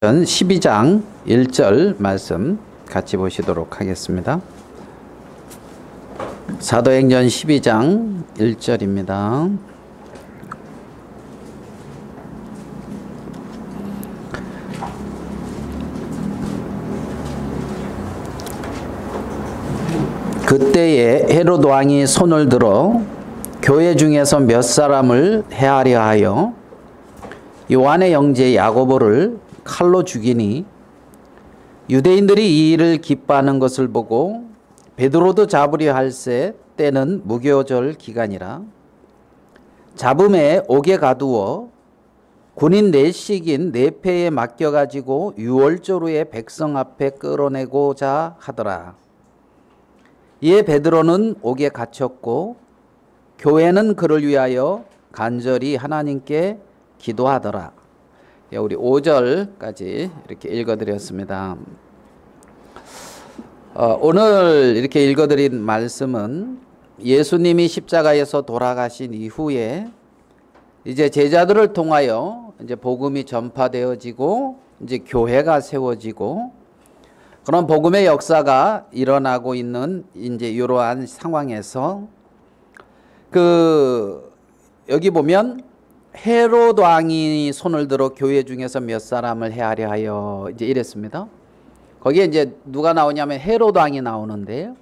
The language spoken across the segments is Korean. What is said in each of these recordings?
12장 1절 말씀 같이 보시도록 하겠습니다. 사도행전 12장 1절입니다. 그때에 헤롯 왕이 손을 들어 교회 중에서 몇 사람을 해하려 하여 요한의 형제 야고보를 칼로 죽이니 유대인들이 이 일을 기뻐하는 것을 보고 베드로도 잡으려 할새 때는 무교절 기간이라 잡음에 옥에 가두어 군인 넷씩인 네패에 맡겨가지고 유월조루에 백성 앞에 끌어내고자 하더라. 이에 베드로는 옥에 갇혔고 교회는 그를 위하여 간절히 하나님께 기도하더라. 우리 5절까지 이렇게 읽어드렸습니다. 오늘 이렇게 읽어드린 말씀은 예수님이 십자가에서 돌아가신 이후에 이제 제자들을 통하여 이제 복음이 전파되어지고 이제 교회가 세워지고 그런 복음의 역사가 일어나고 있는 이제 이러한 상황에서 여기 보면 헤롯 왕이 손을 들어 교회 중에서 몇 사람을 해하려 하여 이제 이랬습니다. 거기에 이제 누가 나오냐면 헤롯 왕이 나오는데요.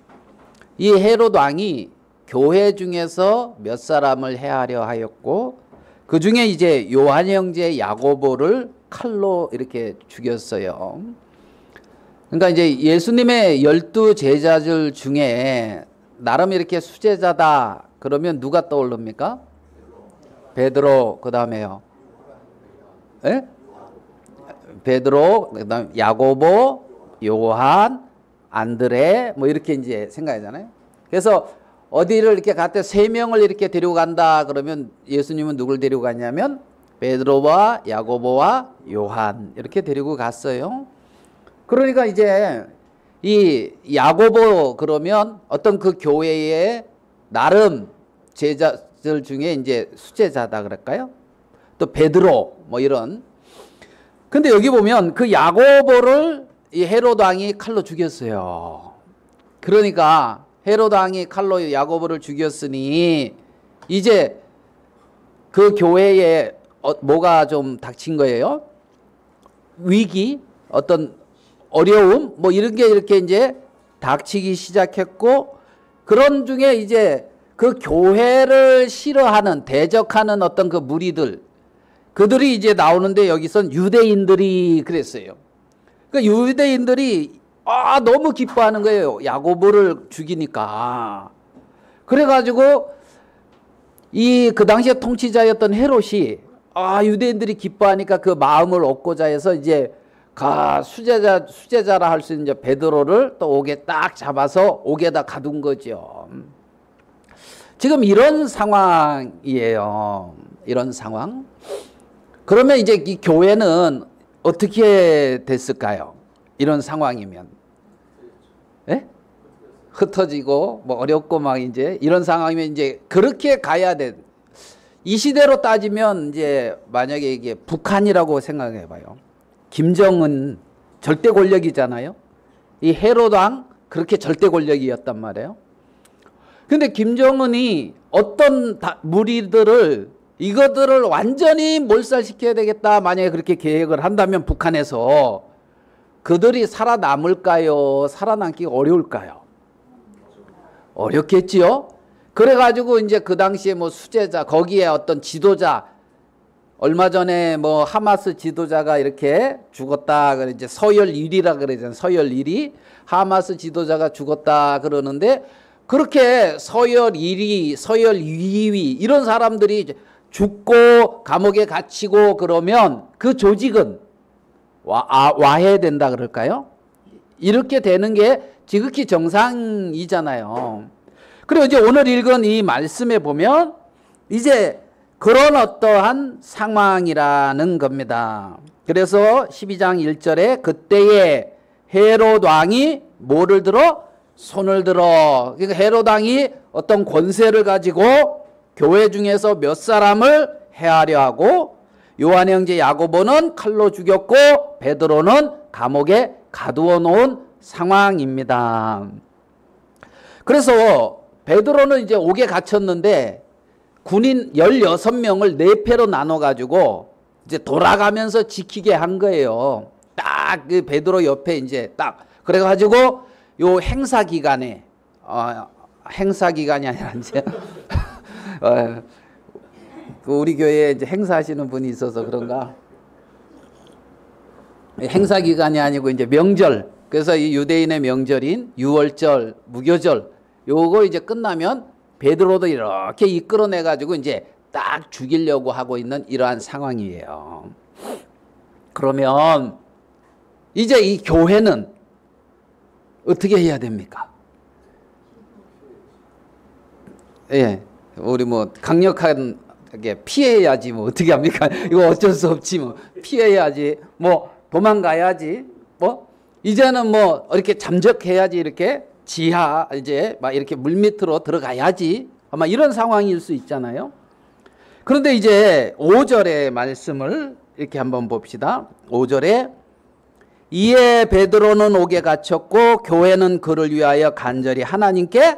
이 헤롯 왕이 교회 중에서 몇 사람을 해하려 하였고 그 중에 이제 요한 형제 야고보를 칼로 이렇게 죽였어요. 그러니까 이제 예수님의 12 제자들 중에 나름 이렇게 수제자다 그러면 누가 떠오릅니까? 베드로, 그 다음에요. 예? 베드로, 그 다음 야고보, 요한, 안드레, 뭐 이렇게 이제 생각하잖아요. 그래서 어디를 이렇게 갔대 3명을 이렇게 데리고 간다 그러면 예수님은 누굴 데리고 갔냐면 베드로와 야고보와 요한 이렇게 데리고 갔어요. 그러니까 이제 이 야고보 그러면 어떤 그 교회의 나름 제자들 중에 이제 수제자다 그럴까요? 또 베드로 뭐 이런. 근데 여기 보면 그 야고보를 이 헤롯 왕이 칼로 죽였어요. 그러니까 헤롯 왕이 칼로 야고보를 죽였으니 이제 그 교회에 뭐가 좀 닥친 거예요? 위기, 어떤 어려움, 뭐 이런 게 이렇게 이제 닥치기 시작했고 그런 중에 이제 그 교회를 싫어하는 대적하는 어떤 그 무리들 그들이 이제 나오는데 여기선 유대인들이 그랬어요. 그 유대인들이 너무 기뻐하는 거예요. 야고보를 죽이니까. 그래가지고 그 당시에 통치자였던 헤롯이 유대인들이 기뻐하니까 그 마음을 얻고자 해서 이제 수제자라 할 수 있는 이제 베드로를 또 옥에 딱 잡아서 옥에다 가둔 거죠. 지금 이런 상황이에요. 이런 상황. 그러면 이제 이 교회는 어떻게 됐을까요? 이런 상황이면. 예? 흩어지고 뭐 어렵고 막 이제 이런 상황이면 이제 그렇게 가야 돼. 이 시대로 따지면 이제 만약에 이게 북한이라고 생각해 봐요. 김정은 절대 권력이잖아요. 이 헤롯 왕 그렇게 절대 권력이었단 말이에요. 근데 김정은이 어떤 무리들을 이것들을 완전히 몰살시켜야 되겠다 만약에 그렇게 계획을 한다면 북한에서 그들이 살아남을까요? 살아남기가 어려울까요? 어렵겠지요. 그래가지고 이제 그 당시에 뭐 수제자 거기에 어떤 지도자 얼마 전에 뭐 하마스 지도자가 이렇게 죽었다 그래 이제 서열 1위라 그러잖아요. 서열 1위 하마스 지도자가 죽었다 그러는데 그렇게 서열 1위, 서열 2위 이런 사람들이 죽고 감옥에 갇히고 그러면 그 조직은 와해된다 그럴까요? 이렇게 되는 게 지극히 정상이잖아요. 그리고 이제 오늘 읽은 이 말씀에 보면 이제 그런 어떠한 상황이라는 겁니다. 그래서 12장 1절에 그때에 헤롯 왕이 뭐를 들어? 손을 들어. 그러니까 헤롯 왕이 어떤 권세를 가지고 교회 중에서 몇 사람을 해하려 하고 요한 형제 야고보는 칼로 죽였고 베드로는 감옥에 가두어 놓은 상황입니다. 그래서 베드로는 이제 옥에 갇혔는데 군인 16명을 4패로 나눠 가지고 이제 돌아가면서 지키게 한 거예요. 딱 그 베드로 옆에 이제 딱 그래 가지고 요 행사 기간에 행사 기간이 아니라 이제 우리 교회에 이제 행사하시는 분이 있어서 그런가? 행사 기간이 아니고 이제 명절. 그래서 이 유대인의 명절인 유월절, 무교절 요거 이제 끝나면 베드로도 이렇게 이끌어내 가지고 이제 딱 죽이려고 하고 있는 이러한 상황이에요. 그러면 이제 이 교회는 어떻게 해야 됩니까? 예, 우리 뭐 강력하게 피해야지 뭐 어떻게 합니까? 이거 어쩔 수 없지 뭐 피해야지 뭐 도망가야지 뭐 이제는 뭐 이렇게 잠적해야지 이렇게 지하 이제 막 이렇게 물밑으로 들어가야지 아마 이런 상황일 수 있잖아요. 그런데 이제 5절의 말씀을 이렇게 한번 봅시다. 5절에 이에 베드로는 옥에 갇혔고 교회는 그를 위하여 간절히 하나님께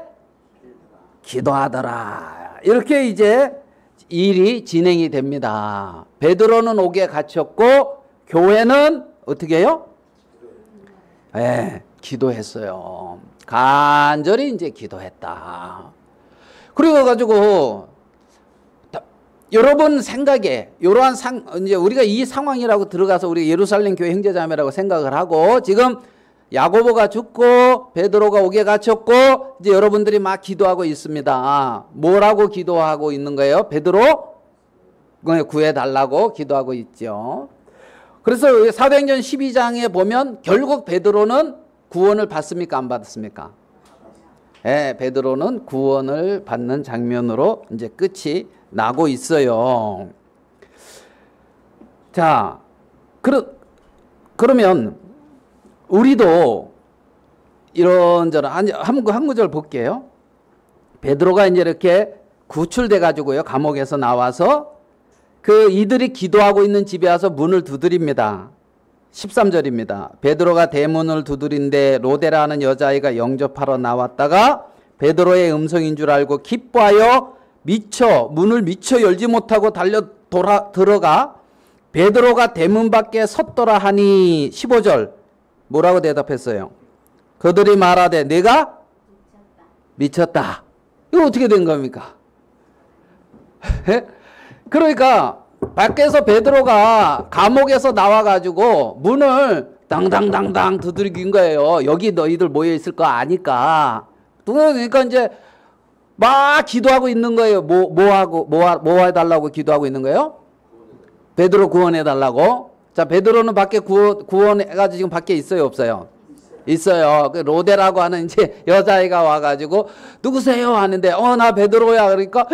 기도하더라. 이렇게 이제 일이 진행이 됩니다. 베드로는 옥에 갇혔고 교회는 어떻게 해요? 네, 기도했어요. 간절히 이제 기도했다. 그리고 가지고 여러분 생각에 이러한 이제 우리가 이 상황이라고 들어가서 우리 예루살렘 교회 형제자매라고 생각을 하고 지금 야고보가 죽고 베드로가 옥에 갇혔고 이제 여러분들이 막 기도하고 있습니다. 뭐라고 기도하고 있는 거예요? 베드로 구해달라고 기도하고 있죠. 그래서 사도행전 12장에 보면 결국 베드로는 구원을 받습니까? 안 받습니까? 네, 베드로는 구원을 받는 장면으로 이제 끝이 나고 있어요. 자, 그러면 우리도 이런저런 한 구절 볼게요. 베드로가 이제 이렇게 구출돼 가지고요 감옥에서 나와서 그 이들이 기도하고 있는 집에 와서 문을 두드립니다. 13절입니다. 베드로가 대문을 두드린데 로데라는 여자아이가 영접하러 나왔다가 베드로의 음성인 줄 알고 기뻐하여 문을 미처 열지 못하고 들어가 베드로가 대문 밖에 섰더라 하니 15절 뭐라고 대답했어요? 그들이 말하되 내가 미쳤다. 이거 어떻게 된 겁니까? 그러니까 밖에서 베드로가 감옥에서 나와가지고 문을 당당당당 두드린 거예요. 여기 너희들 모여 있을 거 아니까. 그러니까 이제 막 기도하고 있는 거예요. 뭐 해달라고 기도하고 있는 거예요? 베드로 구원해달라고. 자, 베드로는 밖에 구원해가지고 지금 밖에 있어요, 없어요? 있어요. 그 로데라고 하는 이제 여자아이가 와가지고 누구세요? 하는데 나 베드로야. 그러니까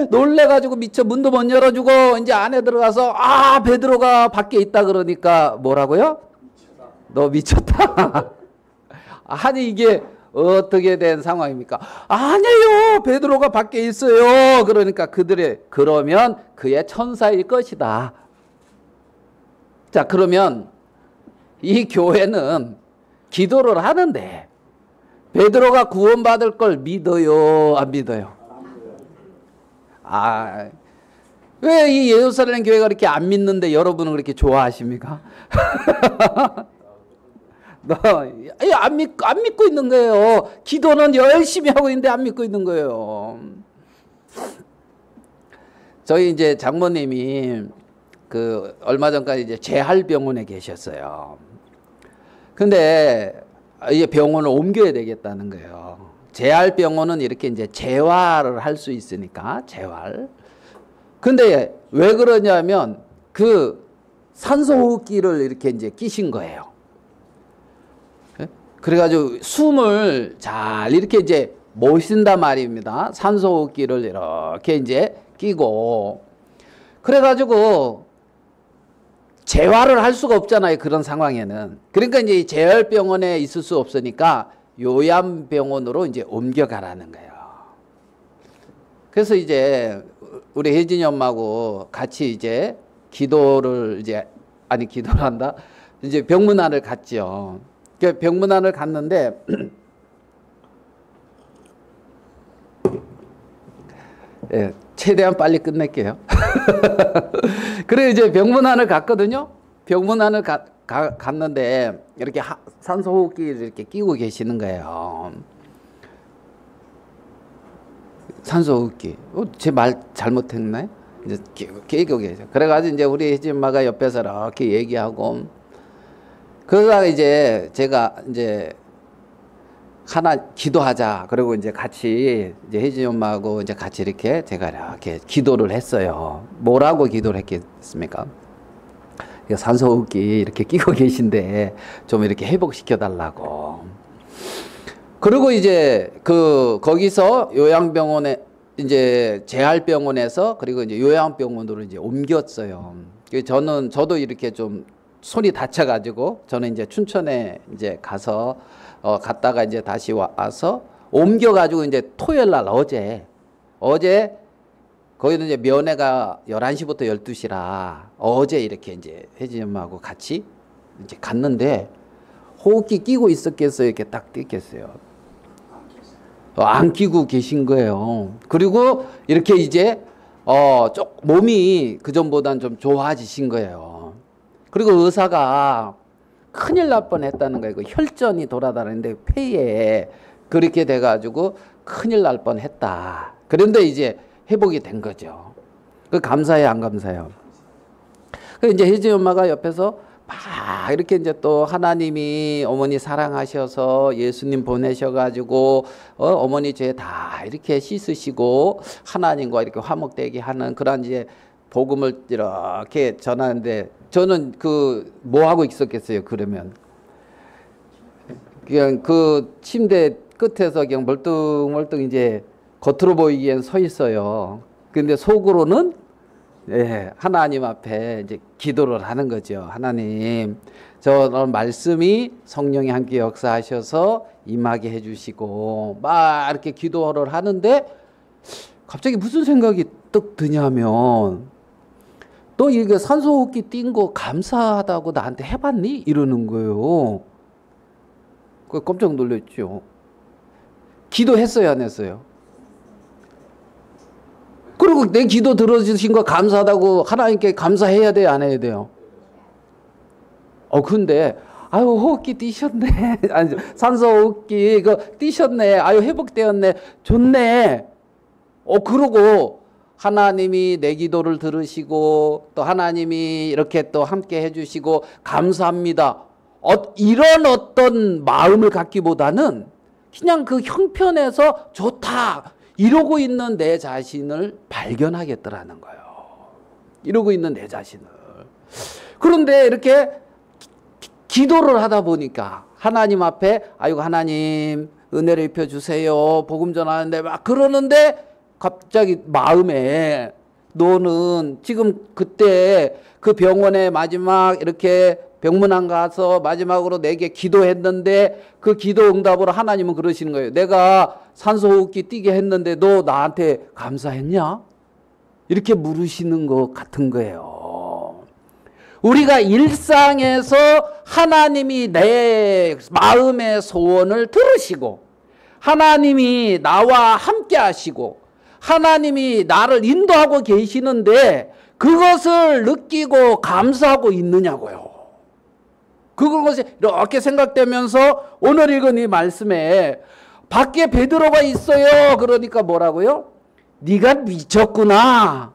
놀래가지고 미처 문도 못 열어주고 이제 안에 들어가서 베드로가 밖에 있다 그러니까 뭐라고요? 너 미쳤다. 아니 이게 어떻게 된 상황입니까? 아니에요. 베드로가 밖에 있어요. 그러니까 그러면 그의 천사일 것이다. 자, 그러면 이 교회는 기도를 하는데 베드로가 구원받을 걸 믿어요? 안 믿어요? 왜 이 예루살렘 교회가 그렇게 안 믿는데 여러분은 그렇게 좋아하십니까? 안 믿고 있는 거예요. 기도는 열심히 하고 있는데 안 믿고 있는 거예요. 저희 이제 장모님이 얼마 전까지 이제 재활병원에 계셨어요. 근데 이 병원을 옮겨야 되겠다는 거예요. 재활병원은 이렇게 이제 재활을 할 수 있으니까 재활. 근데 왜 그러냐면 산소호흡기를 이렇게 이제 끼신 거예요. 그래가지고 숨을 잘 이렇게 이제 못 쉰단 말입니다. 산소호흡기를 이렇게 이제 끼고. 그래가지고 재활을 할 수가 없잖아요. 그런 상황에는. 그러니까 이제 재활병원에 있을 수 없으니까 요양병원으로 이제 옮겨가라는 거예요. 그래서 이제 우리 혜진이 엄마하고 같이 이제 기도를 기도를 한다. 이제 병문안을 갔죠. 그 병문안을 갔는데 예, 최대한 빨리 끝낼게요. 그래 이제 병문안을 갔거든요. 병문안을 갔는데 이렇게 산소호흡기를 이렇게 끼고 계시는 거예요. 산소호흡기. 제 말 잘못했나요? 이제 끼고 계세요. 그래가지고 이제 우리 혜진엄마가 옆에서 이렇게 얘기하고 그러다가 이제 제가 이제 하나 기도하자. 그리고 이제 같이 이제 혜진이 엄마하고 이제 같이 이렇게 제가 이렇게 기도를 했어요. 뭐라고 기도를 했겠습니까? 산소호흡기 이렇게 끼고 계신데 좀 이렇게 회복시켜 달라고. 그리고 이제 거기서 요양병원에 이제 재활병원에서 그리고 이제 요양병원으로 이제 옮겼어요. 저도 이렇게 좀 손이 다쳐가지고 저는 이제 춘천에 이제 가서 갔다가 이제 다시 와서 옮겨가지고 이제 토요일 날 어제 거기는 이제 면회가 11시부터 12시라 어제 이렇게 이제 혜진이 엄마하고 같이 이제 갔는데 호흡기 끼고 있었겠어요? 이렇게 딱 뛰겠어요. 안 끼고 계신 거예요. 그리고 이렇게 이제 몸이 그전보다는 좀 좋아지신 거예요. 그리고 의사가 큰일 날 뻔했다는 거예요. 혈전이 돌아다니는데 폐에 그렇게 돼가지고 큰일 날 뻔했다. 그런데 이제 회복이 된 거죠. 감사해요, 안 감사해요? 이제 혜진 엄마가 옆에서 막 이렇게 이제 또 하나님이 어머니 사랑하셔서 예수님 보내셔가지고 어머니 죄 다 이렇게 씻으시고 하나님과 이렇게 화목되게 하는 그런 이제 복음을 이렇게 전하는데 저는 뭐 하고 있었겠어요, 그러면. 그냥 침대 끝에서 그냥 멀뚱멀뚱 이제 겉으로 보이기엔 서 있어요. 근데 속으로는 하나님 앞에 이제 기도를 하는 거죠. 하나님, 저 말씀이 성령이 함께 역사하셔서 임하게 해주시고 막 이렇게 기도를 하는데 갑자기 무슨 생각이 떡 드냐면 너 이게 산소호흡기 뛴 거 감사하다고 나한테 해봤니? 이러는 거예요. 깜짝 놀랐죠. 기도했어요, 안 했어요? 그리고 내 기도 들어주신 거 감사하다고 하나님께 감사해야 돼요, 안 해야 돼요? 근데 호흡기 뛰셨네. 아니, 산소호흡기 뛰셨네. 회복되었네. 좋네. 그러고 하나님이 내 기도를 들으시고 또 하나님이 이렇게 또 함께 해주시고 감사합니다. 이런 어떤 마음을 갖기보다는 그냥 그 형편에서 좋다. 이러고 있는 내 자신을 발견하겠더라는 거예요. 이러고 있는 내 자신을. 그런데 이렇게 기도를 하다 보니까 하나님 앞에 아이고 하나님 은혜를 입혀주세요. 복음 전하는데 막 그러는데 갑자기 마음에 너는 지금 그때 그 병원에 마지막 이렇게 병문안 가서 마지막으로 내게 기도했는데 그 기도 응답으로 하나님은 그러시는 거예요. 내가 산소호흡기 뛰게 했는데 너 나한테 감사했냐? 이렇게 물으시는 것 같은 거예요. 우리가 일상에서 하나님이 내 마음의 소원을 들으시고 하나님이 나와 함께 하시고 하나님이 나를 인도하고 계시는데 그것을 느끼고 감사하고 있느냐고요. 그것이 이렇게 생각되면서 오늘 읽은 이 말씀에 밖에 베드로가 있어요. 그러니까 뭐라고요? 네가 미쳤구나.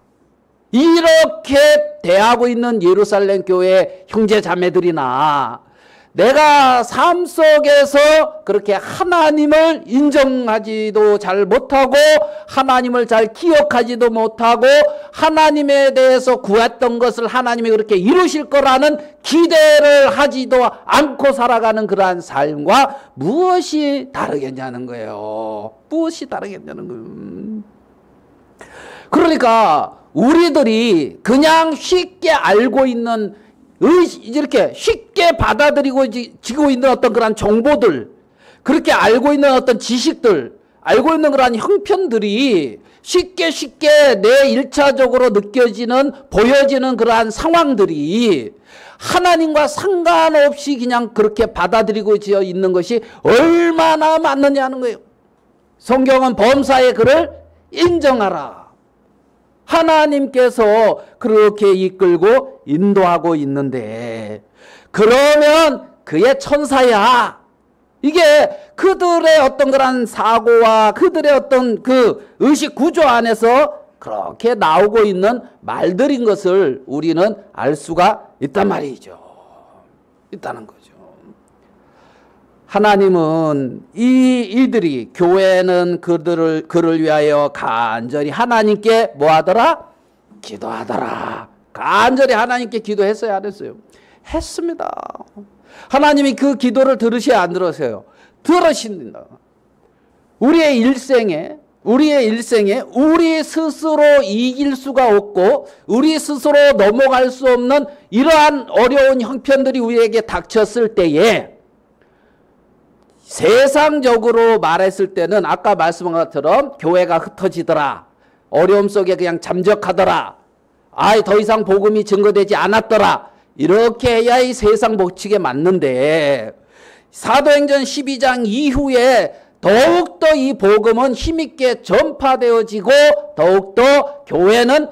이렇게 대하고 있는 예루살렘 교회 형제 자매들이나 내가 삶 속에서 그렇게 하나님을 인정하지도 잘 못하고 하나님을 잘 기억하지도 못하고 하나님에 대해서 구했던 것을 하나님이 그렇게 이루실 거라는 기대를 하지도 않고 살아가는 그러한 삶과 무엇이 다르겠냐는 거예요. 무엇이 다르겠냐는 거예요. 그러니까 우리들이 그냥 쉽게 알고 있는 이렇게 쉽게 받아들이고 지고 있는 어떤 그런 정보들, 그렇게 알고 있는 어떤 지식들, 알고 있는 그러한 형편들이 쉽게 내 일차적으로 느껴지는 보여지는 그러한 상황들이 하나님과 상관없이 그냥 그렇게 받아들이고 있는 것이 얼마나 맞느냐는 거예요. 성경은 범사의 그를 인정하라. 하나님께서 그렇게 이끌고 인도하고 있는데 그러면 그의 천사야. 이게 그들의 어떤 그런 사고와 그들의 어떤 그 의식 구조 안에서 그렇게 나오고 있는 말들인 것을 우리는 알 수가 있단 말이죠. 있다는 거죠. 하나님은 이들이 교회는 그를 위하여 간절히 하나님께 뭐 하더라? 기도하더라. 간절히 하나님께 기도했어요, 안 했어요? 했습니다. 하나님이 그 기도를 들으셔야 안 들으세요? 들으신다. 우리의 일생에 우리 스스로 이길 수가 없고 우리 스스로 넘어갈 수 없는 이러한 어려운 형편들이 우리에게 닥쳤을 때에 세상적으로 말했을 때는 아까 말씀한 것처럼 교회가 흩어지더라. 어려움 속에 그냥 잠적하더라. 더 이상 복음이 증거되지 않았더라. 이렇게 해야 이 세상 법칙에 맞는데 사도행전 12장 이후에 더욱더 이 복음은 힘있게 전파되어지고 더욱더 교회는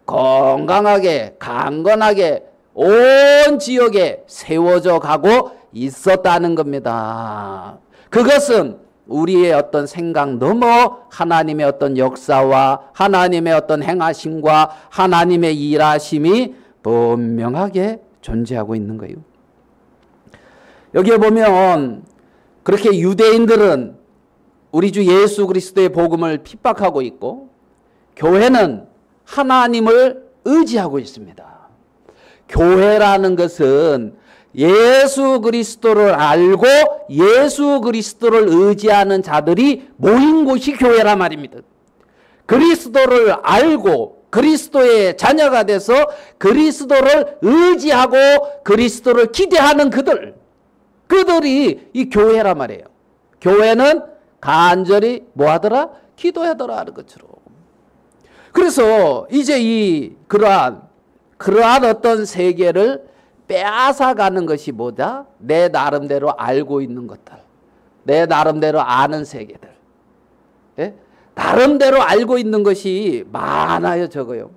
건강하게 강건하게 온 지역에 세워져 가고 있었다는 겁니다. 그것은 우리의 어떤 생각 넘어 하나님의 어떤 역사와 하나님의 어떤 행하심과 하나님의 일하심이 분명하게 존재하고 있는 거예요. 여기에 보면 그렇게 유대인들은 우리 주 예수 그리스도의 복음을 핍박하고 있고 교회는 하나님을 의지하고 있습니다. 교회라는 것은 예수 그리스도를 알고 예수 그리스도를 의지하는 자들이 모인 곳이 교회란 말입니다. 그리스도를 알고 그리스도의 자녀가 돼서 그리스도를 의지하고 그리스도를 기대하는 그들이 이 교회란 말이에요. 교회는 간절히 뭐 하더라? 기도하더라 하는 것처럼. 그래서 이제 그러한 어떤 세계를 빼앗아가는 것이 뭐다? 내 나름대로 알고 있는 것들. 내 나름대로 아는 세계들. 예? 나름대로 알고 있는 것이 많아요, 적어요.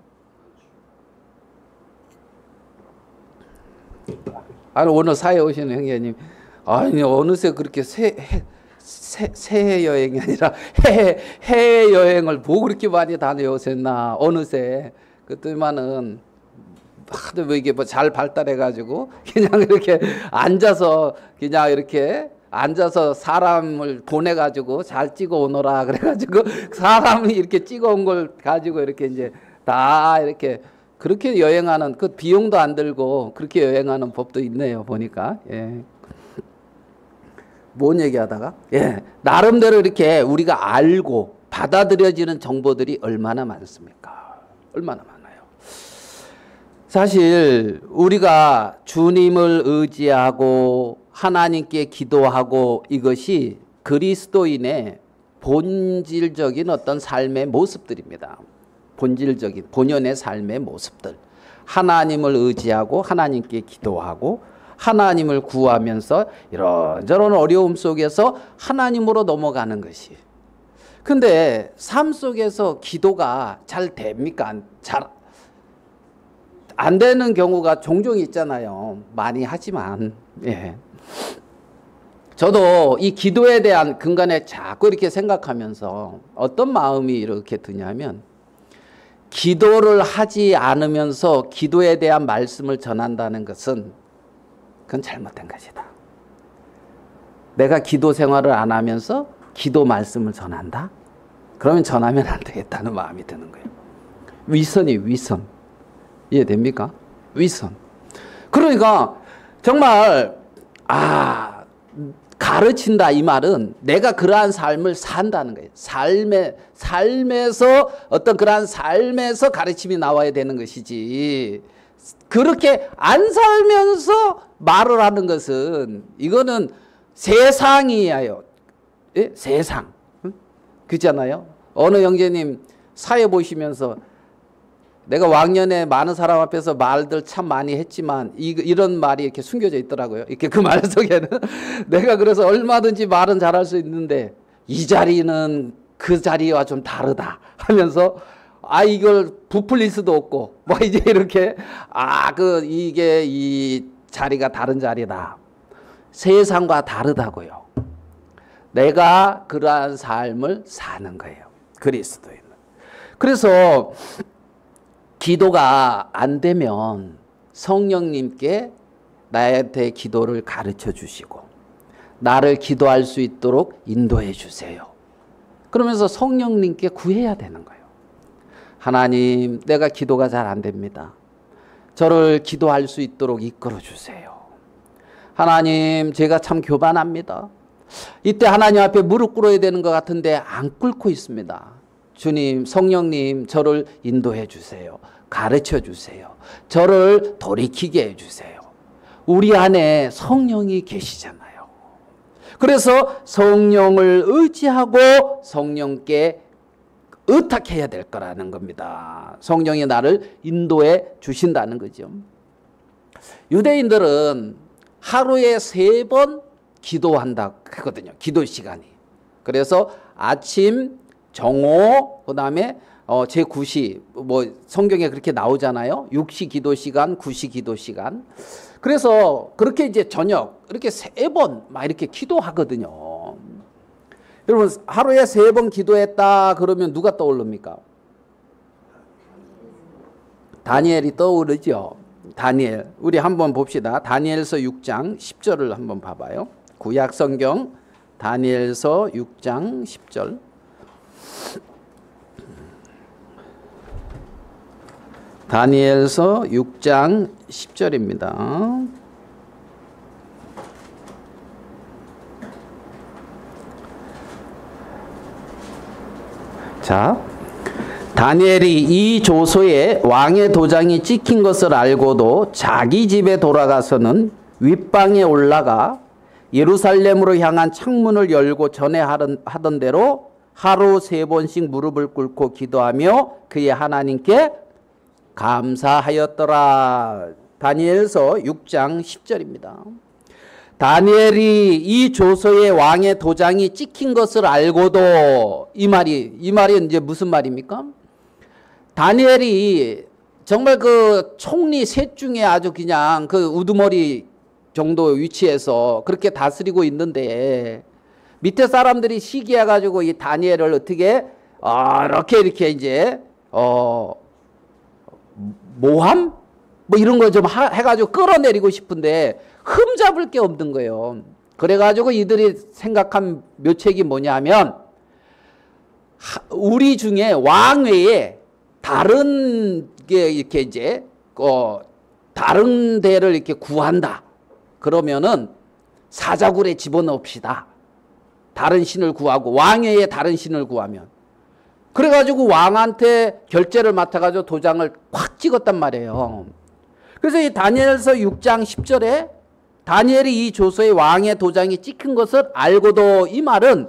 오늘 사회 오시는 형제님, 어느새 그렇게 새해 여행이 아니라 해외 여행을 뭐 그렇게 많이 다녀오셨나, 어느새. 그때만은 하도 뭐 이게 뭐 잘 발달해가지고 그냥 이렇게 앉아서 사람을 보내가지고 잘 찍어 오너라 그래가지고 사람이 이렇게 찍어 온 걸 가지고 이렇게 이제 다 이렇게 그렇게 여행하는 그 비용도 안 들고 그렇게 여행하는 법도 있네요, 보니까. 예. 뭔 얘기하다가? 예. 나름대로 이렇게 우리가 알고 받아들여지는 정보들이 얼마나 많습니까? 얼마나 많아요. 사실 우리가 주님을 의지하고 하나님께 기도하고 이것이 그리스도인의 본질적인 어떤 삶의 모습들입니다. 본질적인 본연의 삶의 모습들. 하나님을 의지하고 하나님께 기도하고 하나님을 구하면서 이런저런 어려움 속에서 하나님으로 넘어가는 것이. 근데 삶 속에서 기도가 잘 됩니까? 잘 안 되는 경우가 종종 있잖아요. 많이 하지만. 예. 저도 이 기도에 대한 근간에 자꾸 이렇게 생각하면서 어떤 마음이 이렇게 드냐면 기도를 하지 않으면서 기도에 대한 말씀을 전한다는 것은 그건 잘못된 것이다. 내가 기도 생활을 안 하면서 기도 말씀을 전한다? 그러면 전하면 안 되겠다는 마음이 드는 거예요. 위선이 위선. 이해됩니까? 위선. 그러니까 정말 가르친다 이 말은 내가 그러한 삶을 산다는 거예요. 삶에서 어떤 그러한 삶에서 가르침이 나와야 되는 것이지 그렇게 안 살면서 말을 하는 것은 이거는 세상이에요. 예? 세상. 그렇잖아요. 어느 형제님 사회 보시면서 내가 왕년에 많은 사람 앞에서 말들 참 많이 했지만 이런 말이 이렇게 숨겨져 있더라고요. 이렇게 그 말 속에는 내가 그래서 얼마든지 말은 잘할 수 있는데 이 자리는 그 자리와 좀 다르다 하면서 이걸 부풀릴 수도 없고 뭐 이제 이렇게 이게 이 자리가 다른 자리다. 세상과 다르다고요. 내가 그러한 삶을 사는 거예요. 그리스도인은. 그래서 기도가 안 되면 성령님께 나한테 기도를 가르쳐 주시고 나를 기도할 수 있도록 인도해 주세요. 그러면서 성령님께 구해야 되는 거예요. 하나님, 내가 기도가 잘 안 됩니다. 저를 기도할 수 있도록 이끌어 주세요. 하나님, 제가 참 교만합니다. 이때 하나님 앞에 무릎 꿇어야 되는 것 같은데 안 꿇고 있습니다. 주님, 성령님, 저를 인도해 주세요. 가르쳐 주세요. 저를 돌이키게 해 주세요. 우리 안에 성령이 계시잖아요. 그래서 성령을 의지하고 성령께 의탁해야 될 거라는 겁니다. 성령이 나를 인도해 주신다는 거죠. 유대인들은 하루에 3번 기도한다 하거든요. 기도 시간이. 그래서 아침, 정오, 그 다음에 제9시, 뭐 성경에 그렇게 나오잖아요. 6시 기도 시간, 9시 기도 시간. 그래서 그렇게 이제 저녁 이렇게 3번 막 이렇게 기도하거든요. 여러분, 하루에 3번 기도했다 그러면 누가 떠오릅니까? 다니엘이 떠오르죠. 다니엘. 우리 한번 봅시다. 다니엘서 6장 10절을 한번 봐봐요. 구약 성경 다니엘서 6장 10절. 다니엘서 6장 10절입니다. 자, 다니엘이 이 조서에 왕의 도장이 찍힌 것을 알고도 자기 집에 돌아가서는 윗방에 올라가 예루살렘으로 향한 창문을 열고 전에 하던 대로 하루 3번씩 무릎을 꿇고 기도하며 그의 하나님께 감사하였더라. 다니엘서 6장 10절입니다. 다니엘이 이 조서에 왕의 도장이 찍힌 것을 알고도 이 말이 이제 무슨 말입니까? 다니엘이 정말 그 총리 셋 중에 아주 그냥 그 우두머리 정도 위치에서 그렇게 다스리고 있는데 밑에 사람들이 시기해 가지고 이 다니엘을 어떻게 이렇게 이제 모함 뭐 이런 거 좀 해가지고 끌어내리고 싶은데 흠잡을 게 없는 거예요. 그래가지고 이들이 생각한 묘책이 뭐냐면 우리 중에 왕 외에 다른 게 이렇게 이제 다른 데를 이렇게 구한다. 그러면은 사자굴에 집어넣읍시다. 다른 신을 구하고 왕 외에 다른 신을 구하면. 그래가지고 왕한테 결제를 맡아가지고 도장을 확 찍었단 말이에요. 그래서 이 다니엘서 6장 10절에 다니엘이 이 조서에 왕의 도장이 찍힌 것을 알고도 이 말은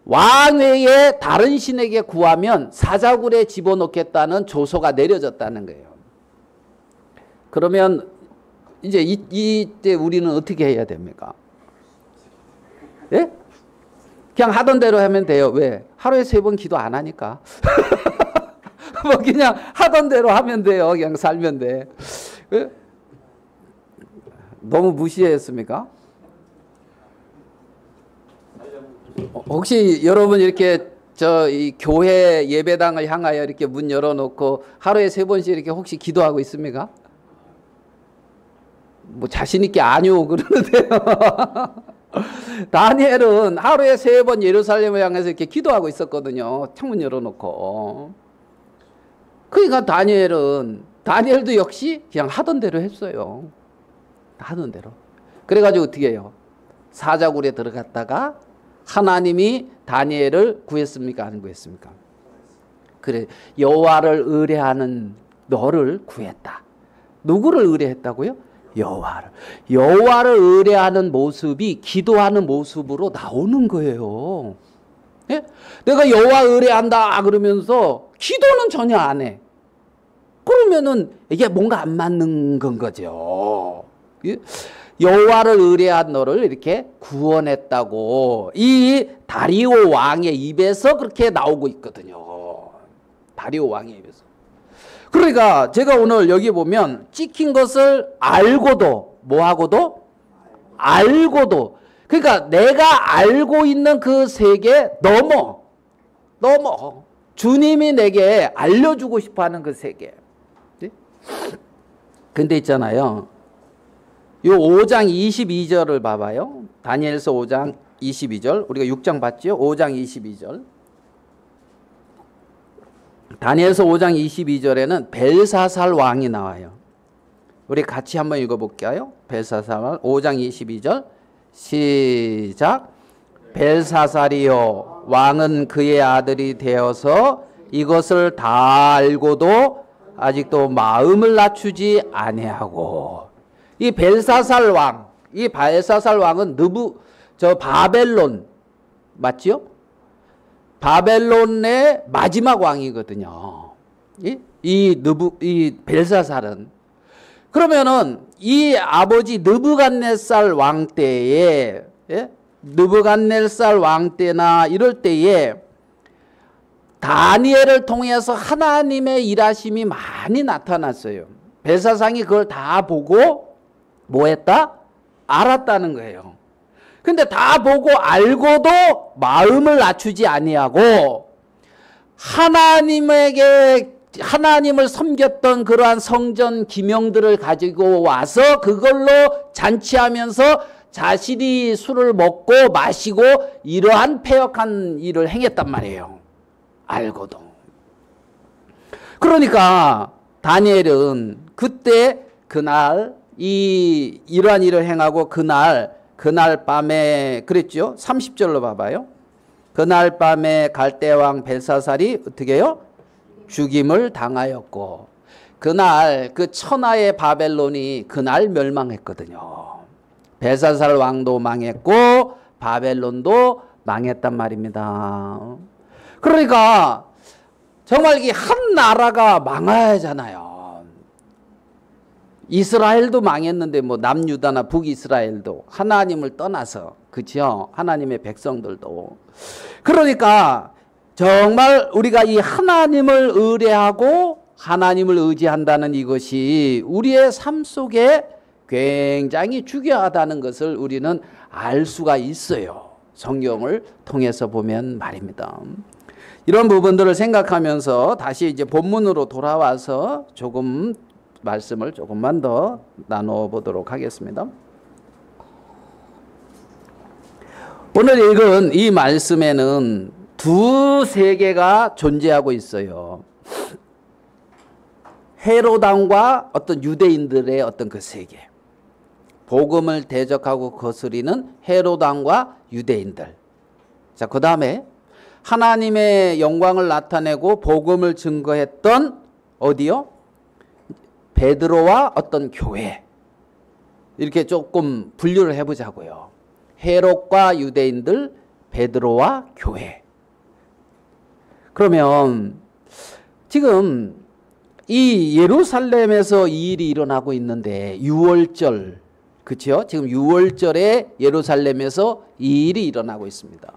왕 외에 다른 신에게 구하면 사자굴에 집어넣겠다는 조서가 내려졌다는 거예요. 그러면 이제 이때 우리는 어떻게 해야 됩니까? 예? 그냥 하던 대로 하면 돼요. 왜? 하루에 3번 기도 안 하니까. 뭐 그냥 하던 대로 하면 돼요. 그냥 살면 돼. 예? 너무 무시했습니까? 혹시 여러분 이렇게 이 교회 예배당을 향하여 이렇게 문 열어놓고 하루에 3번씩 이렇게 혹시 기도하고 있습니까? 뭐 자신 있게 아니오 그러는데요. 다니엘은 하루에 3번 예루살렘을 향해서 이렇게 기도하고 있었거든요. 창문 열어놓고. 그러니까 다니엘도 역시 그냥 하던 대로 했어요. 하던 대로. 그래가지고 어떻게 해요? 사자굴에 들어갔다가 하나님이 다니엘을 구했습니까? 안 구했습니까? 그래, 여호와를 의뢰하는 너를 구했다. 누구를 의뢰했다고요? 여호와를 의뢰하는 모습이 기도하는 모습으로 나오는 거예요. 예? 내가 여호와 의뢰한다 그러면서 기도는 전혀 안 해. 그러면은 이게 뭔가 안 맞는 건 거죠. 예? 여호와를 의뢰한 너를 이렇게 구원했다고 이 다리오 왕의 입에서 그렇게 나오고 있거든요. 다리오 왕의 입에서. 그러니까 제가 오늘 여기 보면 찍힌 것을 알고도 뭐하고도 알고도 그러니까 내가 알고 있는 그 세계 넘어 주님이 내게 알려주고 싶어하는 그 세계. 근데 있잖아요. 요 5장 22절을 봐봐요. 다니엘서 5장 22절. 우리가 6장 봤죠? 5장 22절. 다니엘서 5장 22절에는 벨사살 왕이 나와요. 우리 같이 한번 읽어볼게요. 벨사살 왕 5장 22절 시작. 벨사살이요 왕은 그의 아들이 되어서 이것을 다 알고도 아직도 마음을 낮추지 아니하고. 이 벨사살 왕, 이 벨사살 왕은 바벨론 맞죠? 바벨론의 마지막 왕이거든요. 이 벨사살은. 그러면은 이 아버지 느부갓네살 왕 때에, 예? 느부갓네살 왕 때나 이럴 때에 다니엘을 통해서 하나님의 일하심이 많이 나타났어요. 벨사살이 그걸 다 보고 뭐 했다? 알았다는 거예요. 근데 다 보고 알고도 마음을 낮추지 아니하고 하나님을 섬겼던 그러한 성전 기명들을 가지고 와서 그걸로 잔치하면서 자신이 술을 먹고 마시고 이러한 패역한 일을 행했단 말이에요. 알고도. 그러니까 다니엘은 그때 그날 이러한 일을 행하고 그날 밤에 그랬죠. 30절로 봐봐요. 그날 밤에 갈대왕 벨사살이 어떻게 해요? 죽임을 당하였고 그날 그 천하의 바벨론이 그날 멸망했거든요. 벨사살 왕도 망했고 바벨론도 망했단 말입니다. 그러니까 정말 이 한 나라가 망해야 하잖아요. 이스라엘도 망했는데 뭐 남유다나 북이스라엘도 하나님을 떠나서 그렇죠. 하나님의 백성들도. 그러니까 정말 우리가 이 하나님을 의뢰하고 하나님을 의지한다는 이것이 우리의 삶 속에 굉장히 중요하다는 것을 우리는 알 수가 있어요. 성경을 통해서 보면 말입니다. 이런 부분들을 생각하면서 다시 이제 본문으로 돌아와서 조금 말씀을 조금만 더 나눠 보도록 하겠습니다. 오늘 읽은 이 말씀에는 두 세계가 존재하고 있어요. 헤롯 왕과 어떤 유대인들의 어떤 그 세계. 복음을 대적하고 거스리는 헤롯 왕과 유대인들. 자, 그 다음에 하나님의 영광을 나타내고 복음을 증거했던 어디요? 베드로와 어떤 교회. 이렇게 조금 분류를 해보자고요. 헤롯과 유대인들, 베드로와 교회. 그러면 지금 이 예루살렘에서 이 일이 일어나고 있는데 6월절, 그렇죠? 지금 6월절에 예루살렘에서 이 일이 일어나고 있습니다.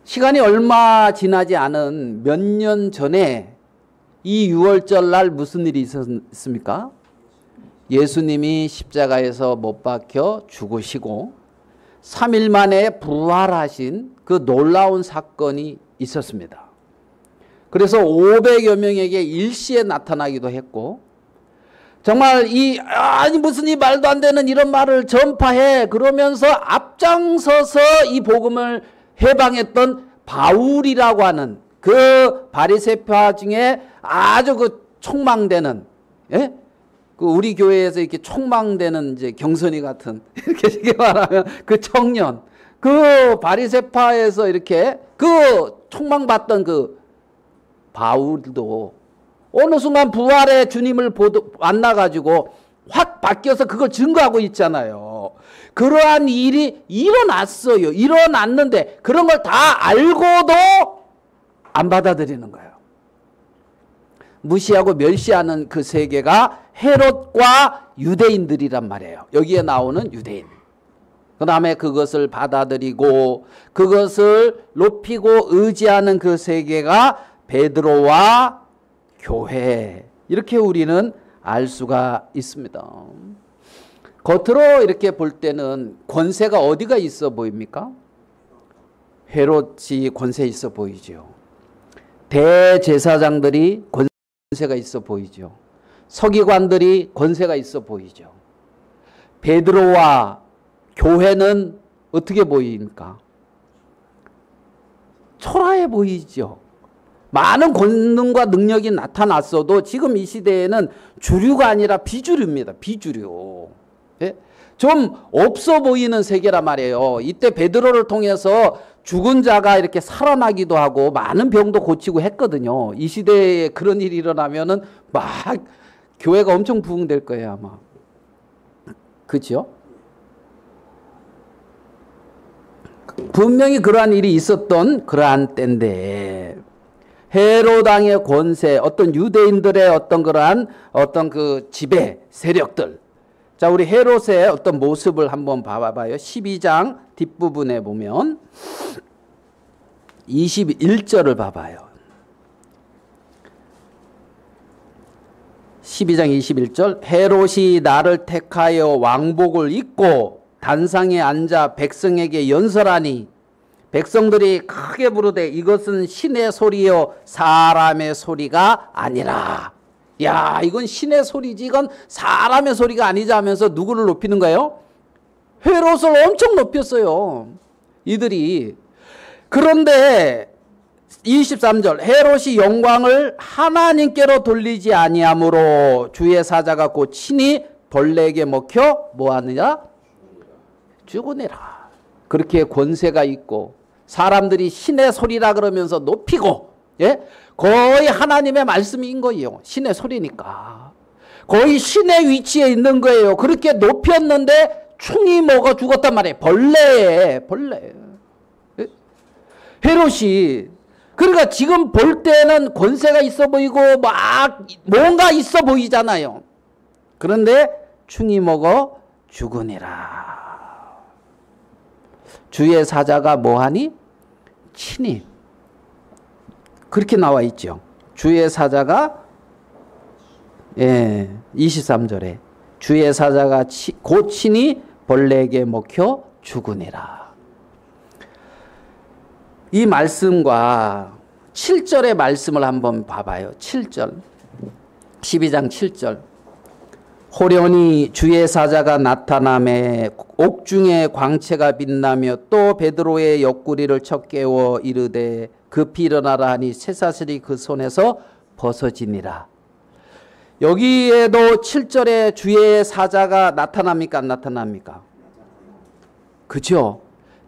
시간이 얼마 지나지 않은 몇 년 전에 이 6월절 날 무슨 일이 있었습니까? 예수님이 십자가에서 못 박혀 죽으시고 3일 만에 부활하신 그 놀라운 사건이 있었습니다. 그래서 500여 명에게 일시에 나타나기도 했고 정말 아니 무슨 이 말도 안 되는 이런 말을 전파해 그러면서 앞장서서 이 복음을 해방했던 바울이라고 하는 그 바리새파 중에 아주 그 촉망되는, 예? 그 우리 교회에서 이렇게 촉망되는 이제 경선이 같은 이렇게 쉽게 말하면 그 청년, 그 바리새파에서 이렇게 그 촉망받던 그 바울도 어느 순간 부활의 주님을 만나가지고 확 바뀌어서 그걸 증거하고 있잖아요. 그러한 일이 일어났어요. 일어났는데 그런 걸 다 알고도 안 받아들이는 거예요. 무시하고 멸시하는 그 세계가 헤롯과 유대인들이란 말이에요. 여기에 나오는 유대인. 그 다음에 그것을 받아들이고 그것을 높이고 의지하는 그 세계가 베드로와 교회. 이렇게 우리는 알 수가 있습니다. 겉으로 이렇게 볼 때는 권세가 어디가 있어 보입니까? 헤롯이 권세 있어 보이죠. 대제사장들이 권세가 있어 보이죠. 서기관들이 권세가 있어 보이죠. 베드로와 교회는 어떻게 보입니까? 초라해 보이죠. 많은 권능과 능력이 나타났어도 지금 이 시대에는 주류가 아니라 비주류입니다. 비주류. 예? 좀 없어 보이는 세계란 말이에요. 이때 베드로를 통해서 죽은 자가 이렇게 살아나기도 하고 많은 병도 고치고 했거든요. 이 시대에 그런 일이 일어나면은 막 교회가 엄청 부흥될 거예요, 아마. 그렇죠? 분명히 그러한 일이 있었던 그러한 때인데 헤롯 왕의 권세, 어떤 유대인들의 어떤 그러한 어떤 그 지배 세력들. 자, 우리 헤롯의 어떤 모습을 한번 봐봐요. 12장 뒷부분에 보면 21절을 봐봐요. 12장 21절. 헤롯이 나를 택하여 왕복을 입고 단상에 앉아 백성에게 연설하니 백성들이 크게 부르되 이것은 신의 소리요 사람의 소리가 아니라. 야, 이건 신의 소리지 이건 사람의 소리가 아니자 하면서 누구를 높이는 거예요? 헤롯을 엄청 높였어요. 이들이. 그런데 23절 헤롯이 영광을 하나님께로 돌리지 아니하므로 주의 사자가 곧 친히 벌레에게 먹혀 뭐하느냐? 죽어내라. 그렇게 권세가 있고 사람들이 신의 소리라 그러면서 높이고, 예? 거의 하나님의 말씀인 거예요. 신의 소리니까. 거의 신의 위치에 있는 거예요. 그렇게 높였는데 충이 먹어 죽었단 말이에요. 벌레. 예? 헤롯이. 그러니까 지금 볼 때는 권세가 있어 보이고 막 뭔가 있어 보이잖아요. 그런데 충이 먹어 죽으니라. 주의 사자가 뭐하니? 친히. 그렇게 나와 있죠. 주의 사자가 23절에 주의 사자가 곧 친히 벌레에게 먹혀 죽으니라. 이 말씀과 7절의 말씀을 한번 봐봐요. 7절. 12장 7절. 호련히 주의 사자가 나타나매 옥중에 광채가 빛나며 또 베드로의 옆구리를 쳐 깨워 이르되 급히 일어나라 하니 쇠사슬이 그 손에서 벗어지니라. 여기에도 7절에 주의 사자가 나타납니까? 안 나타납니까? 그죠?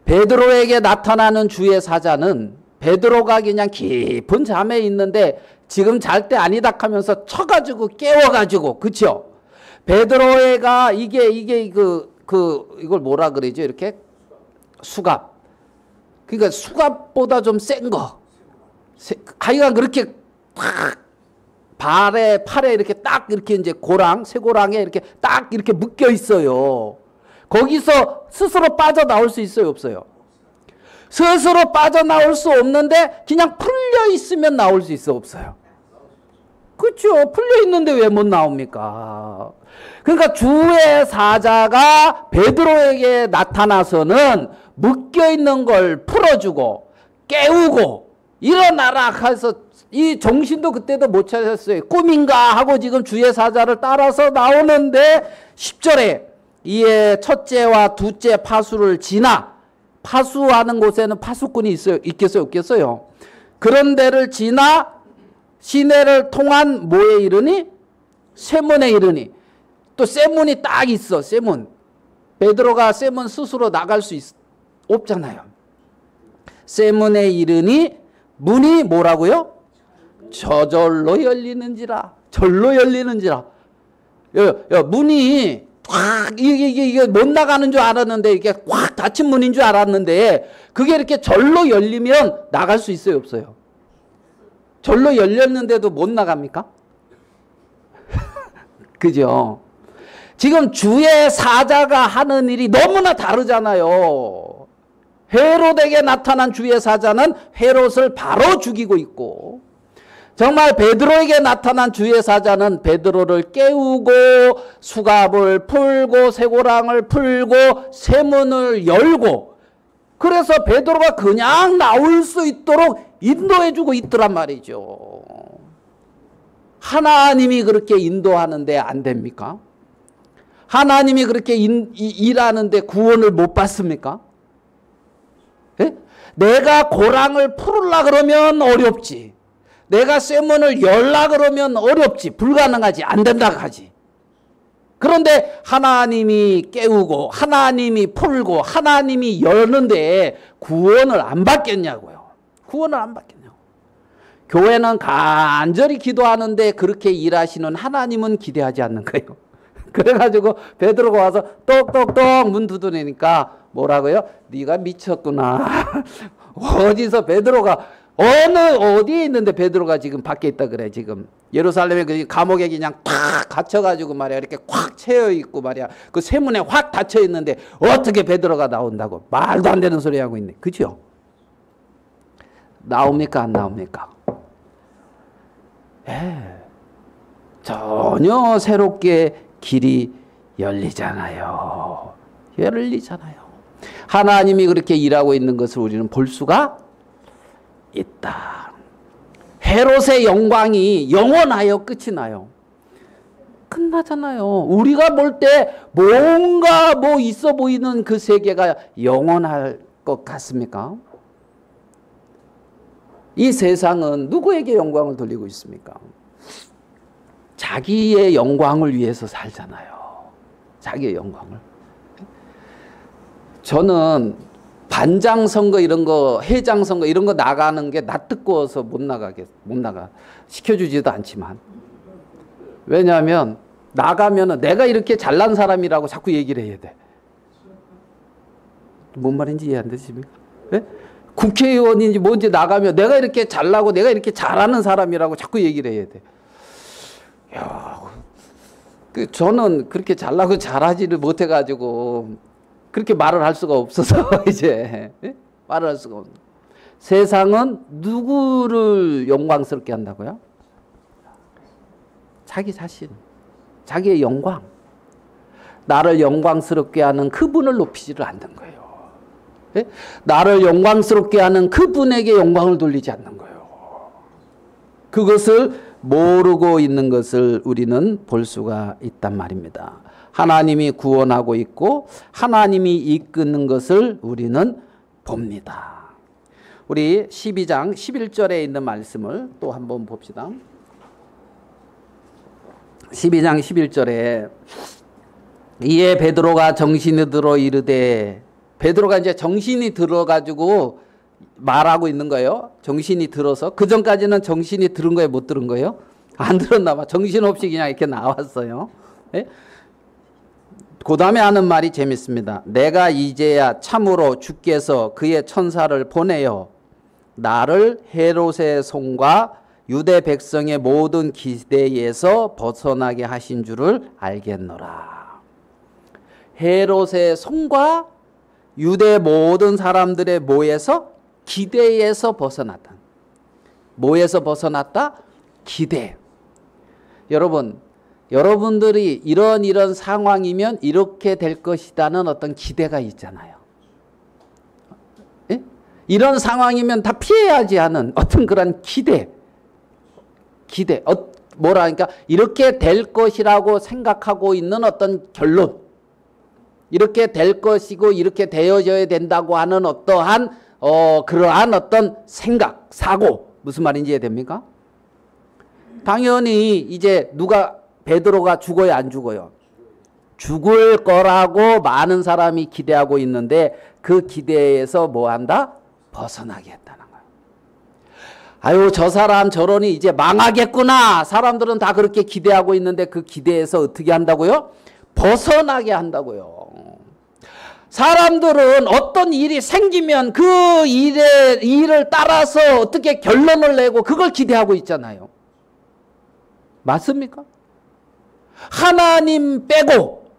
베드로에게 나타나는 주의 사자는 베드로가 그냥 깊은 잠에 있는데 지금 잘 때 아니다 하면서 쳐가지고 깨워가지고, 그죠? 베드로가 이게 이걸 뭐라 그러죠? 이렇게 수갑. 그러니까 수갑보다 좀 센 거. 하여간 그렇게 탁 팔에 이렇게 딱 이렇게 이제 쇠고랑에 이렇게 딱 이렇게 묶여 있어요. 거기서 스스로 빠져나올 수 있어요, 없어요? 스스로 빠져나올 수 없는데 그냥 풀려 있으면 나올 수 있어, 없어요? 그렇죠. 풀려 있는데 왜 못 나옵니까? 그러니까 주의 사자가 베드로에게 나타나서는 묶여 있는 걸 풀어주고 깨우고 일어나라 해서 이 정신도 그때도 못 차렸어요. 꿈인가 하고 지금 주의 사자를 따라서 나오는데 10절에 이에 첫째와 둘째 파수를 지나, 파수하는 곳에는 파수꾼이 있겠어요, 없겠어요? 그런 데를 지나 시내를 통한 뭐에 이르니? 쇠문에 이르니. 또 쇠문이 딱 있어, 쇠문. 베드로가 쇠문 스스로 나갈 수 없잖아요. 쇠문에 이르니 문이 뭐라고요? 저절로 열리는지라. 절로 열리는지라. 문이 이게 못 나가는 줄 알았는데, 이게 꽉 닫힌 문인 줄 알았는데, 그게 이렇게 절로 열리면 나갈 수 있어요, 없어요? 절로 열렸는데도 못 나갑니까? 그죠? 지금 주의 사자가 하는 일이 너무나 다르잖아요. 헤롯에게 나타난 주의 사자는 헤롯을 바로 죽이고 있고, 정말 베드로에게 나타난 주의 사자는 베드로를 깨우고 수갑을 풀고 쇠고랑을 풀고 쇠문을 열고, 그래서 베드로가 그냥 나올 수 있도록 인도해주고 있더란 말이죠. 하나님이 그렇게 인도하는데 안 됩니까? 하나님이 그렇게 일하는데 구원을 못 받습니까? 예? 내가 고랑을 풀으려 그러면 어렵지. 내가 쇠문을 열라 그러면 어렵지. 불가능하지. 안 된다 하지. 그런데 하나님이 깨우고 하나님이 풀고 하나님이 여는데 구원을 안 받겠냐고요. 구원을 안 받겠냐고. 교회는 간절히 기도하는데 그렇게 일하시는 하나님은 기대하지 않는 거예요. 그래가지고 베드로가 와서 똑똑똑 문 두드리니까 뭐라고요? 네가 미쳤구나. 어디서 베드로가 어디에 있는데 베드로가 지금 밖에 있다 그래. 지금 예루살렘에 그 감옥에 그냥 탁 갇혀가지고 말이야, 이렇게 꽉 채여 있고 말이야, 그 쇠문에 확 닫혀 있는데 어떻게 베드로가 나온다고? 말도 안 되는 소리 하고 있네. 그죠? 나옵니까 안 나옵니까? 전혀 새롭게 길이 열리잖아요. 열리잖아요. 하나님이 그렇게 일하고 있는 것을 우리는 볼 수가 있다. 헤롯의 영광이 영원하여 끝이 나요. 끝나잖아요. 우리가 볼 때 뭔가 뭐 있어 보이는 그 세계가 영원할 것 같습니까? 이 세상은 누구에게 영광을 돌리고 있습니까? 자기의 영광을 위해서 살잖아요. 자기의 영광을. 저는 반장 선거 이런 거, 회장 선거 이런 거 나가는 게 낯뜨거워서 못 나가. 시켜주지도 않지만. 왜냐하면 나가면은 내가 이렇게 잘난 사람이라고 자꾸 얘기를 해야 돼. 뭔 말인지 이해 안 되십니까? 네? 국회의원인지 뭔지 나가면 내가 이렇게 잘나고 내가 이렇게 잘하는 사람이라고 자꾸 얘기를 해야 돼. 야, 저는 그렇게 잘나고 잘하지를 못해가지고 그렇게 말을 할 수가 없어서 이제 말을 할 수가 없는. 세상은 누구를 영광스럽게 한다고요? 자기 자신, 자기의 영광. 나를 영광스럽게 하는 그분을 높이지를 않는 거예요. 나를 영광스럽게 하는 그분에게 영광을 돌리지 않는 거예요. 그것을 모르고 있는 것을 우리는 볼 수가 있단 말입니다. 하나님이 구원하고 있고 하나님이 이끄는 것을 우리는 봅니다. 우리 12장 11절에 있는 말씀을 또 한번 봅시다. 12장 11절에 이에 베드로가 정신이 들어 이르되, 베드로가 이제 정신이 들어가지고 말하고 있는 거예요. 정신이 들어서. 그 전까지는 정신이 들은 거예요, 못 들은 거예요? 안 들었나 봐. 정신없이 그냥 이렇게 나왔어요. 예? 그 다음에 하는 말이 재밌습니다. 내가 이제야 참으로 주께서 그의 천사를 보내어 나를 헤롯의 손과 유대 백성의 모든 기대에서 벗어나게 하신 줄을 알겠노라. 헤롯의 손과 유대 모든 사람들의 뭐에서? 기대에서 벗어났다. 뭐에서 벗어났다? 기대. 여러분, 여러분들이 이런 상황이면 이렇게 될 것이다는 어떤 기대가 있잖아요. 예? 이런 상황이면 다 피해야지 하는 어떤 그런 기대. 그러니까 이렇게 될 것이라고 생각하고 있는 어떤 결론. 이렇게 될 것이고 이렇게 되어져야 된다고 하는 어떠한 그러한 어떤 생각, 사고. 무슨 말인지 이해됩니까? 당연히 이제 베드로가 죽어요, 안 죽어요? 죽을 거라고 많은 사람이 기대하고 있는데 그 기대에서 뭐 한다? 벗어나게 했다는 거예요. 아유, 저 사람 저러니 이제 망하겠구나. 사람들은 다 그렇게 기대하고 있는데 그 기대에서 어떻게 한다고요? 벗어나게 한다고요. 사람들은 어떤 일이 생기면 그 일을 따라서 어떻게 결론을 내고 그걸 기대하고 있잖아요. 맞습니까? 하나님 빼고,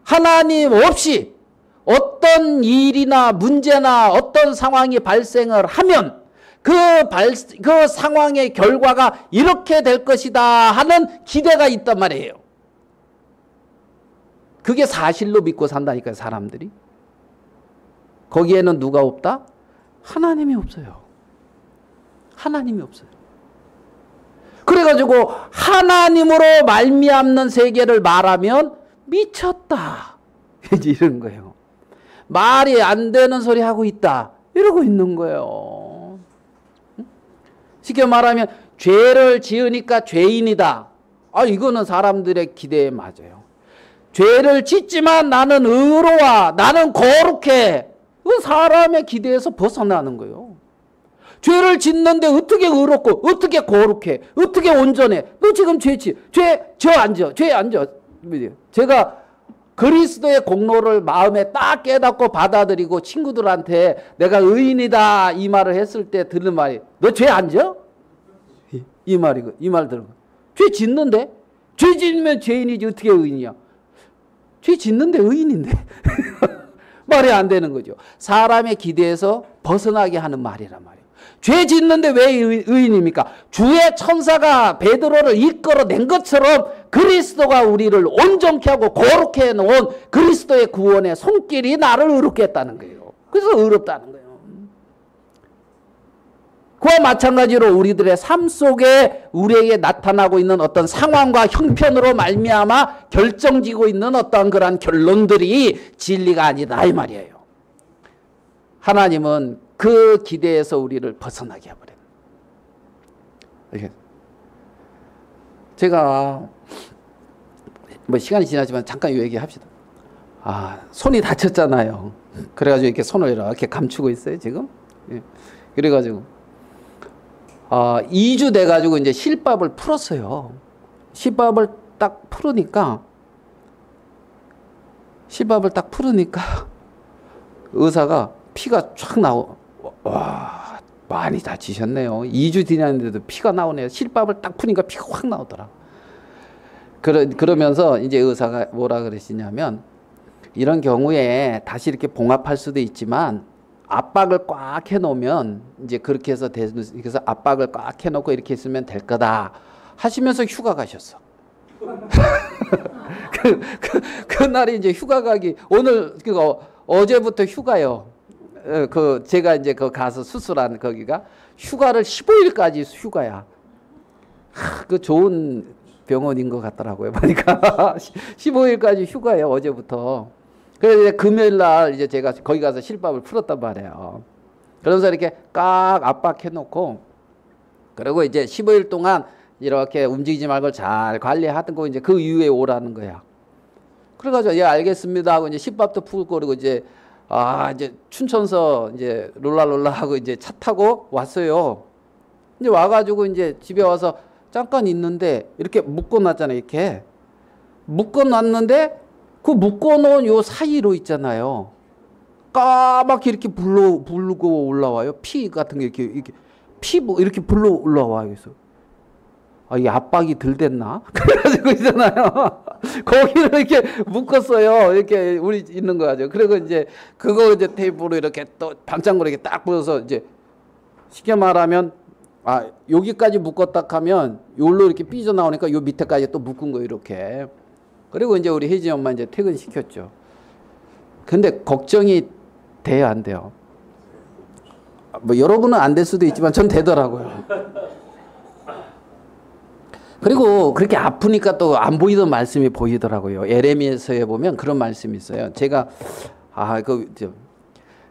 하나님 없이 어떤 일이나 문제나 어떤 상황이 발생을 하면 그 상황의 결과가 이렇게 될 것이다 하는 기대가 있단 말이에요. 그게 사실로 믿고 산다니까요, 사람들이. 거기에는 누가 없다? 하나님이 없어요. 하나님이 없어요. 그래가지고 하나님으로 말미암는 세계를 말하면 미쳤다. 이런 거예요. 말이 안 되는 소리 하고 있다. 이러고 있는 거예요. 쉽게 말하면 죄를 지으니까 죄인이다. 이거는 사람들의 기대에 맞아요. 죄를 짓지만 나는 의로워, 나는 거룩해. 그 사람의 기대에서 벗어나는 거예요. 죄를 짓는데 어떻게 의롭고 어떻게 거룩해, 어떻게 온전해. 너 지금 죄 앉아. 제가 그리스도의 공로를 마음에 딱 깨닫고 받아들이고 친구들한테 내가 의인이다 이 말을 했을 때 듣는 말이, 너 죄 안 져? 이 말 들은 거. 죄 짓는데? 죄 짓면 죄인이지 어떻게 의인이야? 죄 짓는데 의인인데. 말이 안 되는 거죠. 사람의 기대에서 벗어나게 하는 말이란 말이에요. 죄 짓는데 왜 의인입니까? 주의 천사가 베드로를 이끌어낸 것처럼 그리스도가 우리를 온전케 하고 거룩해 해놓은 그리스도의 구원의 손길이 나를 의롭게 했다는 거예요. 그래서 의롭다는 거예요. 그와 마찬가지로 우리들의 삶 속에 우리에게 나타나고 있는 어떤 상황과 형편으로 말미암아 결정지고 있는 어떤 그런 결론들이 진리가 아니다 이 말이에요. 하나님은 그 기대에서 우리를 벗어나게 해버려요. 제가 시간이 지나지만 잠깐 이 얘기 합시다. 손이 다쳤잖아요. 그래가지고 이렇게 손을 이렇게 감추고 있어요 지금. 그래가지고 2주 돼가지고 이제 실밥을 풀었어요. 실밥을 딱 풀으니까 의사가 피가 쫙 와, 많이 다치셨네요. 2주 지났는데도 피가 나오네요. 실밥을 딱 푸니까 피가 확 나오더라. 그러면서 이제 의사가 뭐라 그러시냐면, 이런 경우에 다시 이렇게 봉합할 수도 있지만 압박을 꽉 해놓으면 이제 그렇게 해서 그래서 압박을 꽉 해놓고 이렇게 있으면 될 거다 하시면서 휴가 가셨어. 그날이 이제 휴가 가기, 오늘 어제부터 휴가요. 제가 이제 가서 수술한 거기가 휴가를 15일까지 휴가야. 그 좋은 병원인 것 같더라고요. 보니까 15일까지 휴가예요, 어제부터. 그래서 이제 금요일 날 이제 제가 거기 가서 실밥을 풀었단 말이에요. 그러면서 이렇게 꽉 압박해 놓고, 그리고 이제 15일 동안 이렇게 움직이지 말고 잘 관리하던 거 이제 그 이후에 오라는 거야. 그래가지고 예 알겠습니다 하고 이제 실밥도 풀고, 그리고 이제 이제 춘천서 이제 롤라 하고 이제 차 타고 왔어요. 이제 와가지고 이제 집에 와서 잠깐 있는데 이렇게 묶어놨잖아요. 이렇게 묶어놨는데 그 묶어놓은 요 사이로 있잖아요. 까맣게 이렇게 부르고 올라와요. 피 같은 게 이렇게 이렇게 불러 올라와요. 그래서 이게 압박이 덜 됐나? 그래가지고 있잖아요. 거기를 이렇게 묶었어요. 이렇게 우리 있는 거죠. 그리고 이제 그거 이제 테이프로 이렇게 또 반창고로 이렇게 딱 부어서 이제 쉽게 말하면 여기까지 묶었다 하면 요로 이렇게 삐져나오니까 요 밑에까지 또 묶은 거 이렇게. 그리고 이제 우리 혜지 엄마 이제 퇴근시켰죠. 근데 걱정이 돼요, 안 돼요? 여러분은 안 될 수도 있지만 전 되더라고요. 그리고 그렇게 아프니까 또 안 보이던 말씀이 보이더라고요. 예레미야서에 보면 그런 말씀이 있어요. 제가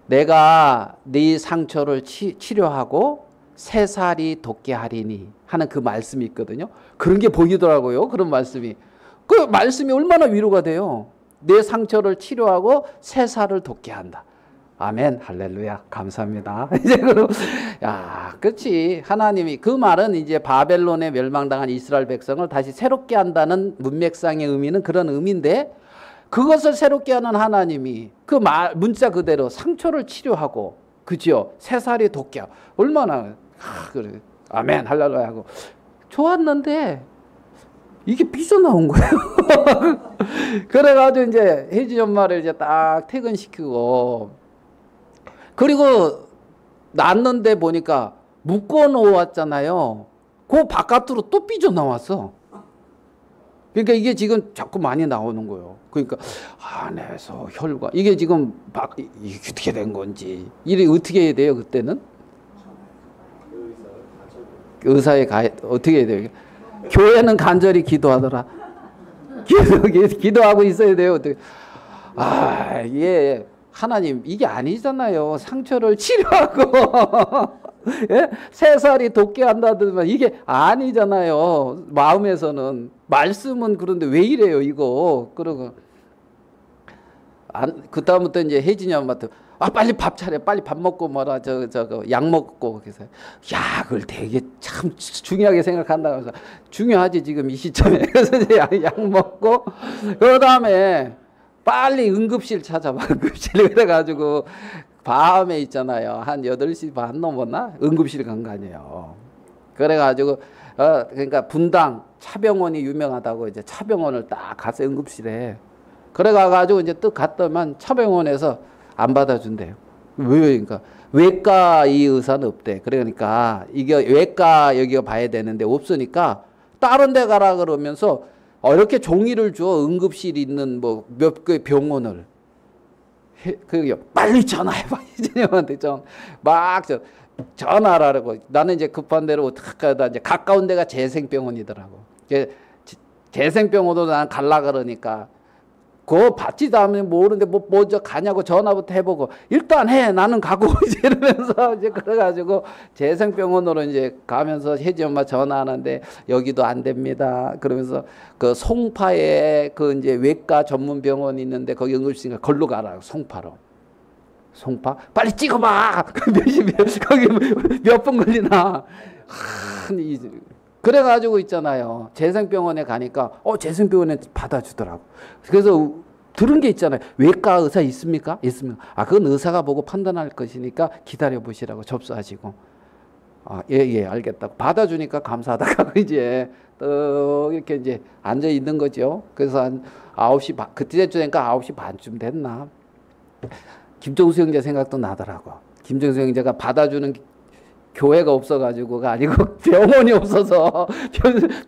내가 네 상처를 치료하고 새살이 돋게 하리니 하는 그 말씀이 있거든요. 그런 게 보이더라고요. 그런 말씀이. 그 말씀이 얼마나 위로가 돼요. 내 상처를 치료하고 새살을 돋게 한다. 아멘, 할렐루야, 감사합니다. 이제 그렇지. 하나님이 그 말은 이제 바벨론에 멸망당한 이스라엘 백성을 다시 새롭게 한다는 문맥상의 의미는 그런 의미인데, 그것을 새롭게 하는 하나님이 그 문자 그대로 상처를 치료하고, 그죠? 새살이 돋게 얼마나 그래. 아멘 할렐루야 하고 좋았는데 이게 삐져나온 거예요. 그래가지고 이제 혜진이 엄마를 이제 딱 퇴근시키고, 그리고 낳았는데 보니까 묶어 놓았잖아요. 그 바깥으로 또 삐져나왔어. 그러니까 이게 지금 자꾸 많이 나오는 거예요. 그러니까 안에서 혈관, 이게 지금 이게 어떻게 된 건지, 이게 어떻게 해야 돼요 그때는? 의사에 어떻게 해야 돼요? 교회는 간절히 기도하더라. 기도하고 있어야 돼요. 어떻게? 이게 하나님 이게 아니잖아요. 상처를 치료하고 예? 새살이 돋게 한다더만 이게 아니잖아요. 마음에서는. 말씀은 그런데 왜 이래요 이거. 그러고 그다음부터 이제 혜진이 엄마한테 빨리 밥 차려, 빨리 밥 먹고 뭐라 저거 약 먹고. 그래서 약을 되게 참 중요하게 생각한다. 그래서 중요하지 지금 이 시점에. 그래서 이제 약 먹고 그다음에 빨리 응급실 찾아봐. 응급실. 그래가지고 밤에 있잖아요. 한 8시 반 넘었나? 응급실 간 거 아니에요. 그래가지고 그러니까 분당 차병원이 유명하다고 이제 차병원을 딱 갔어요. 응급실에. 그래가지고 이제 또 갔더만 차병원에서 안 받아준대요. 왜? 그러니까 외과 이 의사는 없대. 그러니까 이게 외과 여기가 봐야 되는데 없으니까 다른 데 가라 그러면서 이렇게 종이를 줘. 응급실 있는 뭐 몇 개 병원을. 빨리 전화해봐. 이진영한테 전화하라고. 나는 이제 급한 대로 어떻게 하다 이제 가까운 데가 재생병원이더라고. 재생병원으로 난 갈라 그러니까 그거 받지도 않으면 모르는데 뭐 먼저 가냐고 전화부터 해보고 일단 해 나는 가고 이제 이러면서 이제 그래가지고 재생병원으로 이제 가면서 혜지 엄마 전화하는데 여기도 안 됩니다. 그러면서 그 송파에 그 이제 외과 전문 병원이 있는데 거기 응급실인가 걸로 가라. 송파 빨리 찍어봐. 거기 몇 분 걸리나. 그래가지고 있잖아요. 재생병원에 가니까 재생병원에 받아주더라고. 그래서 들은 게 있잖아요. 외과 의사 있습니까? 있습니까? 그건 의사가 보고 판단할 것이니까 기다려 보시라고 접수하시고. 예, 알겠다고 받아주니까 감사하다가 이제 이렇게 이제 앉아 있는 거죠. 그래서 한 9시 반, 그때쯤 되니까 9시 반쯤 됐나. 김종수 형제 생각도 나더라고. 김종수 형제가 받아주는 교회가 없어가지고가 아니고 병원이 없어서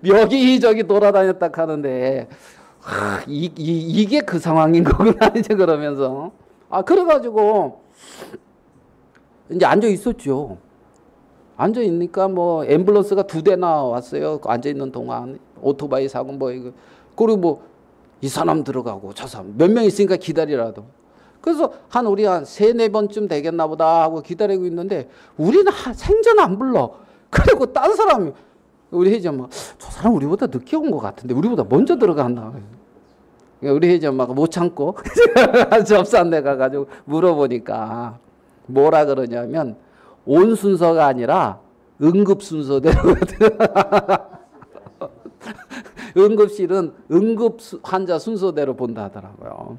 여기저기 돌아다녔다 하는데 이게 그 상황인 거구나 이제 그러면서 그래가지고 이제 앉아 있었죠. 앉아 있으니까 뭐 앰뷸런스가 2대나 왔어요. 앉아 있는 동안 오토바이 사고 뭐 이거 그리고 뭐 이 사람 들어가고 저 사람 몇 명 있으니까 기다리라도. 그래서 우리 한 3-4번쯤 되겠나 보다 하고 기다리고 있는데 우리는 생전 안 불러. 그리고 딴 사람이 우리 혜지 엄마가 저 사람 우리보다 늦게 온 것 같은데 우리보다 먼저 들어갔나. 우리 혜지 엄마가 못 참고 접수한 데 가가지고 물어보니까 뭐라 그러냐면 온 순서가 아니라 응급 순서대로 응급실은 응급 환자 순서대로 본다 하더라고요.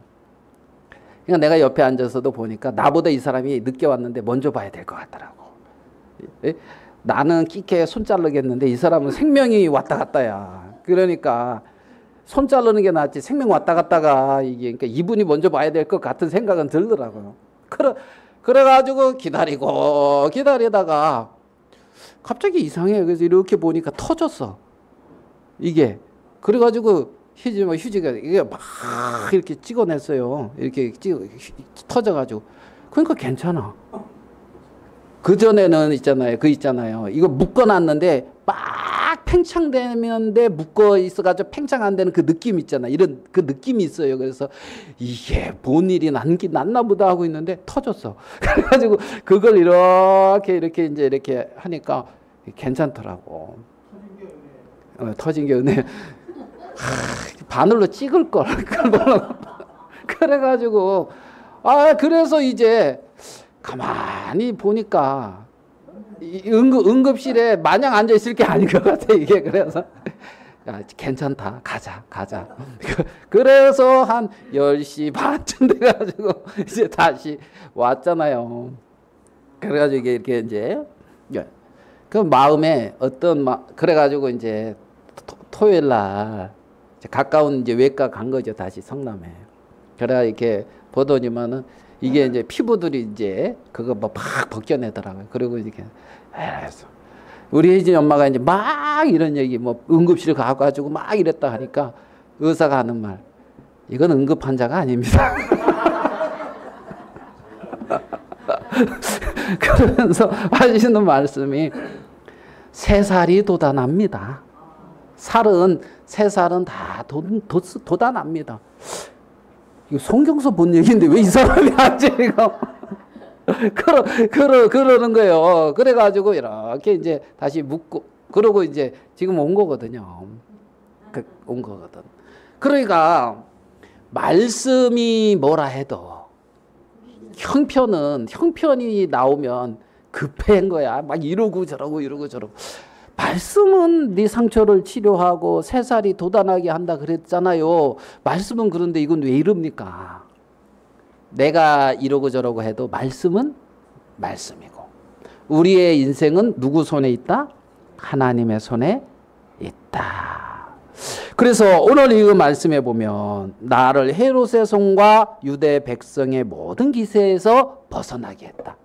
그러니까 내가 옆에 앉아서도 보니까 나보다 이 사람이 늦게 왔는데 먼저 봐야 될 것 같더라고. 나는 끼케 손 자르겠는데 이 사람은 생명이 왔다 갔다야. 그러니까 손 자르는 게 낫지 생명 왔다 갔다가 이게 그러니까 이분이 먼저 봐야 될 것 같은 생각은 들더라고요. 그래가지고 기다리다가 갑자기 이상해. 그래서 이렇게 보니까 터졌어. 이게. 그래가지고 휴지가 이게 막 이렇게 찍어냈어요. 이렇게 터져가지고. 그러니까 괜찮아. 그전에는 있잖아요. 이거 묶어놨는데 막 팽창되는데 묶어 있어가지고 팽창 안 되는 그 느낌 있잖아요. 이런 그 느낌이 있어요. 그래서 이게 뭔 일이 났나 보다 하고 있는데 터졌어. 그래가지고 그걸 이렇게 이제 이렇게 하니까 괜찮더라고. 터진 게 은혜. 바늘로 찍을 걸. 그래가지고 그래서 이제 가만히 보니까 응급실에 마냥 앉아 있을 게 아닌 것 같아 이게. 그래서 괜찮다. 가자. 그래서 한 10시 반쯤 돼가지고 이제 다시 왔잖아요. 그래가지고 이렇게 이제 그 마음에 그래가지고 이제 토요일 날 가까운 이제 외과 간 거죠. 다시 성남에. 그래가 이렇게 보더니만은 이게 이제 피부들이 이제 그거 막 벗겨내더라고요. 그리고 이렇게 해서 우리 혜진이 엄마가 이제 막 이런 얘기 응급실 가가지고 막 이랬다 하니까 의사가 하는 말, 이건 응급 환자가 아닙니다. 그러면서 하시는 말씀이 3살이 도단합니다. 3살은 다 도단합니다. 이거 성경서 본 얘기인데 왜 이 사람이 하지 이거? 그러는 거예요. 그래가지고 이렇게 이제 다시 묻고 그러고 이제 지금 온 거거든요. 온 거거든. 그러니까 말씀이 뭐라 해도 형편이 나오면 급한 거야. 막 이러고 저러고. 말씀은 네 상처를 치료하고 3살이 도단하게 한다 그랬잖아요. 말씀은 그런데 이건 왜 이럽니까? 내가 이러고 저러고 해도 말씀은 말씀이고 우리의 인생은 누구 손에 있다? 하나님의 손에 있다. 그래서 오늘 이 말씀에 보면 나를 헤롯의 손과 유대 백성의 모든 기세에서 벗어나게 했다.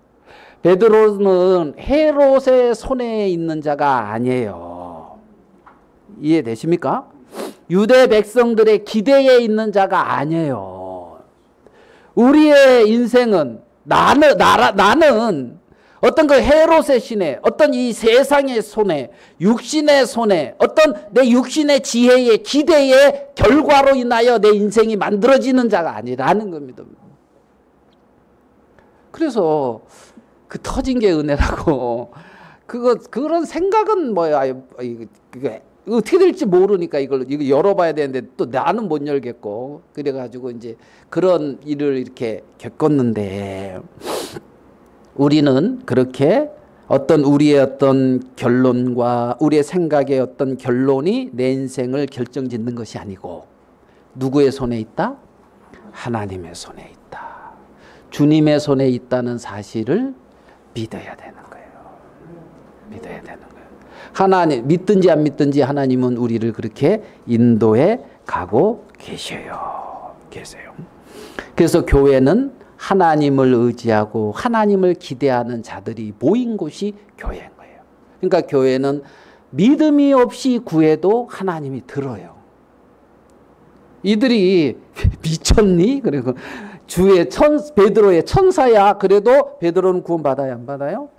베드로는 헤롯의 손에 있는 자가 아니에요. 이해되십니까? 유대 백성들의 기대에 있는 자가 아니에요. 우리의 인생은 나는 어떤 그 헤롯의 신에, 어떤 이 세상의 손에, 육신의 손에, 어떤 내 육신의 지혜의 기대의 결과로 인하여 내 인생이 만들어지는 자가 아니라는 겁니다. 그래서 그 터진 게 은혜라고. 그런 생각은 뭐야. 그게 어떻게 될지 모르니까 이거 열어봐야 되는데 또 나는 못 열겠고. 그래가지고 이제 그런 일을 이렇게 겪었는데 우리는 그렇게 우리의 어떤 결론과 우리의 생각의 어떤 결론이 내 인생을 결정짓는 것이 아니고 누구의 손에 있다? 하나님의 손에 있다. 주님의 손에 있다는 사실을 믿어야 되는 거예요. 믿어야 되는 거예요. 하나님, 믿든지 안 믿든지 하나님은 우리를 그렇게 인도해 가고 계세요. 그래서 교회는 하나님을 의지하고 하나님을 기대하는 자들이 모인 곳이 교회인 거예요. 그러니까 교회는 믿음이 없이 구해도 하나님이 들어요. 이들이 미쳤니? 그리고 베드로의 천사야. 그래도 베드로는 구원받아야 안 받아요?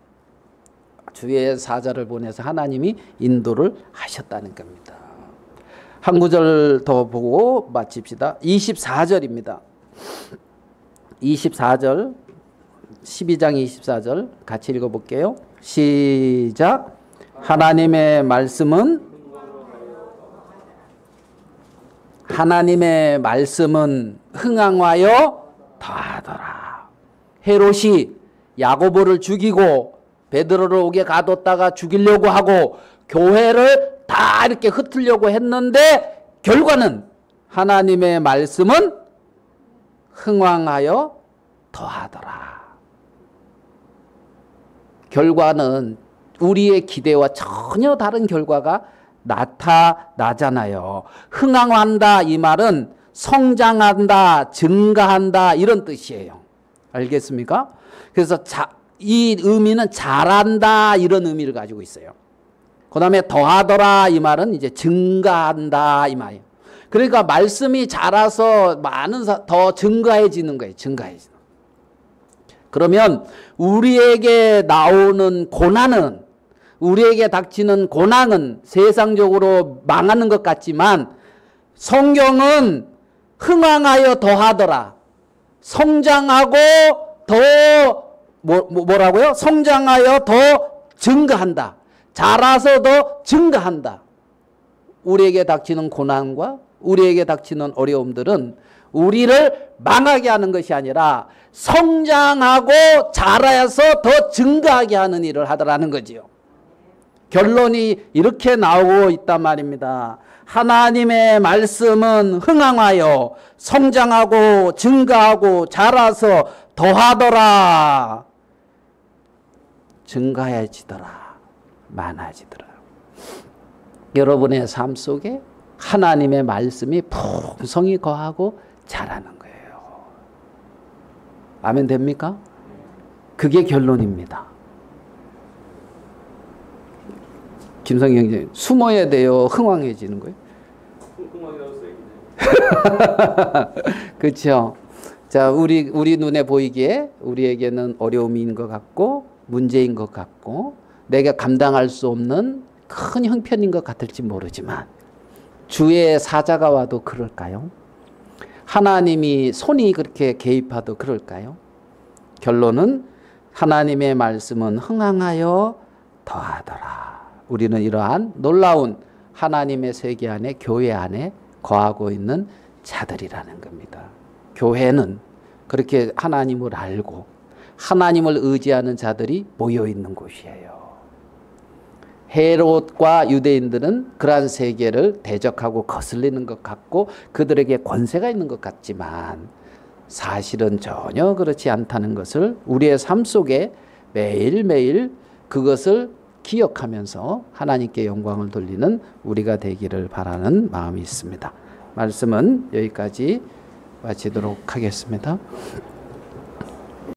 주의 사자를 보내서 하나님이 인도를 하셨다는 겁니다. 한 구절 더 보고 마칩시다. 24절입니다. 24절 12장 24절 같이 읽어볼게요. 시작. 하나님의 말씀은 흥황하여 더하더라. 헤롯이 야고보를 죽이고 베드로를 옥에 가뒀다가 죽이려고 하고 교회를 다 이렇게 흩으려고 했는데 결과는 하나님의 말씀은 흥황하여 더하더라. 결과는 우리의 기대와 전혀 다른 결과가 나타나잖아요. 흥황한다 이 말은 성장한다, 증가한다 이런 뜻이에요. 알겠습니까? 그래서 이 의미는 잘한다 이런 의미를 가지고 있어요. 그 다음에 더하더라 이 말은 이제 증가한다 이 말이에요. 그러니까 말씀이 자라서 더 증가해지는 거예요. 증가해지는. 그러면 우리에게 나오는 고난은, 우리에게 닥치는 고난은 세상적으로 망하는 것 같지만 성경은 흥황하여 더하더라. 성장하고 더 뭐라고요? 성장하여 더 증가한다. 자라서 더 증가한다. 우리에게 닥치는 고난과 우리에게 닥치는 어려움들은 우리를 망하게 하는 것이 아니라 성장하고 자라서 더 증가하게 하는 일을 하더라는 거지요. 결론이 이렇게 나오고 있단 말입니다. 하나님의 말씀은 흥황하여 성장하고 증가하고 자라서 더하더라. 증가해지더라. 많아지더라. 여러분의 삶 속에 하나님의 말씀이 풍성히 거하고 자라는 거예요. 아멘 됩니까? 그게 결론입니다. 김성희 형님, 숨어야 돼요? 흥황해지는 거예요? 그렇죠. 자, 우리 눈에 보이기에 우리에게는 어려움인 것 같고 문제인 것 같고 내가 감당할 수 없는 큰 형편인 것 같을지 모르지만 주의 사자가 와도 그럴까요? 하나님이 손이 그렇게 개입하도 그럴까요? 결론은 하나님의 말씀은 흥황하여 더하더라. 우리는 이러한 놀라운 하나님의 세계 안에 교회 안에 거하고 있는 자들이라는 겁니다. 교회는 그렇게 하나님을 알고 하나님을 의지하는 자들이 모여 있는 곳이에요. 헤롯과 유대인들은 그러한 세계를 대적하고 거슬리는 것 같고 그들에게 권세가 있는 것 같지만 사실은 전혀 그렇지 않다는 것을 우리의 삶 속에 매일매일 그것을 기억하면서 하나님께 영광을 돌리는 우리가 되기를 바라는 마음이 있습니다. 말씀은 여기까지 마치도록 하겠습니다.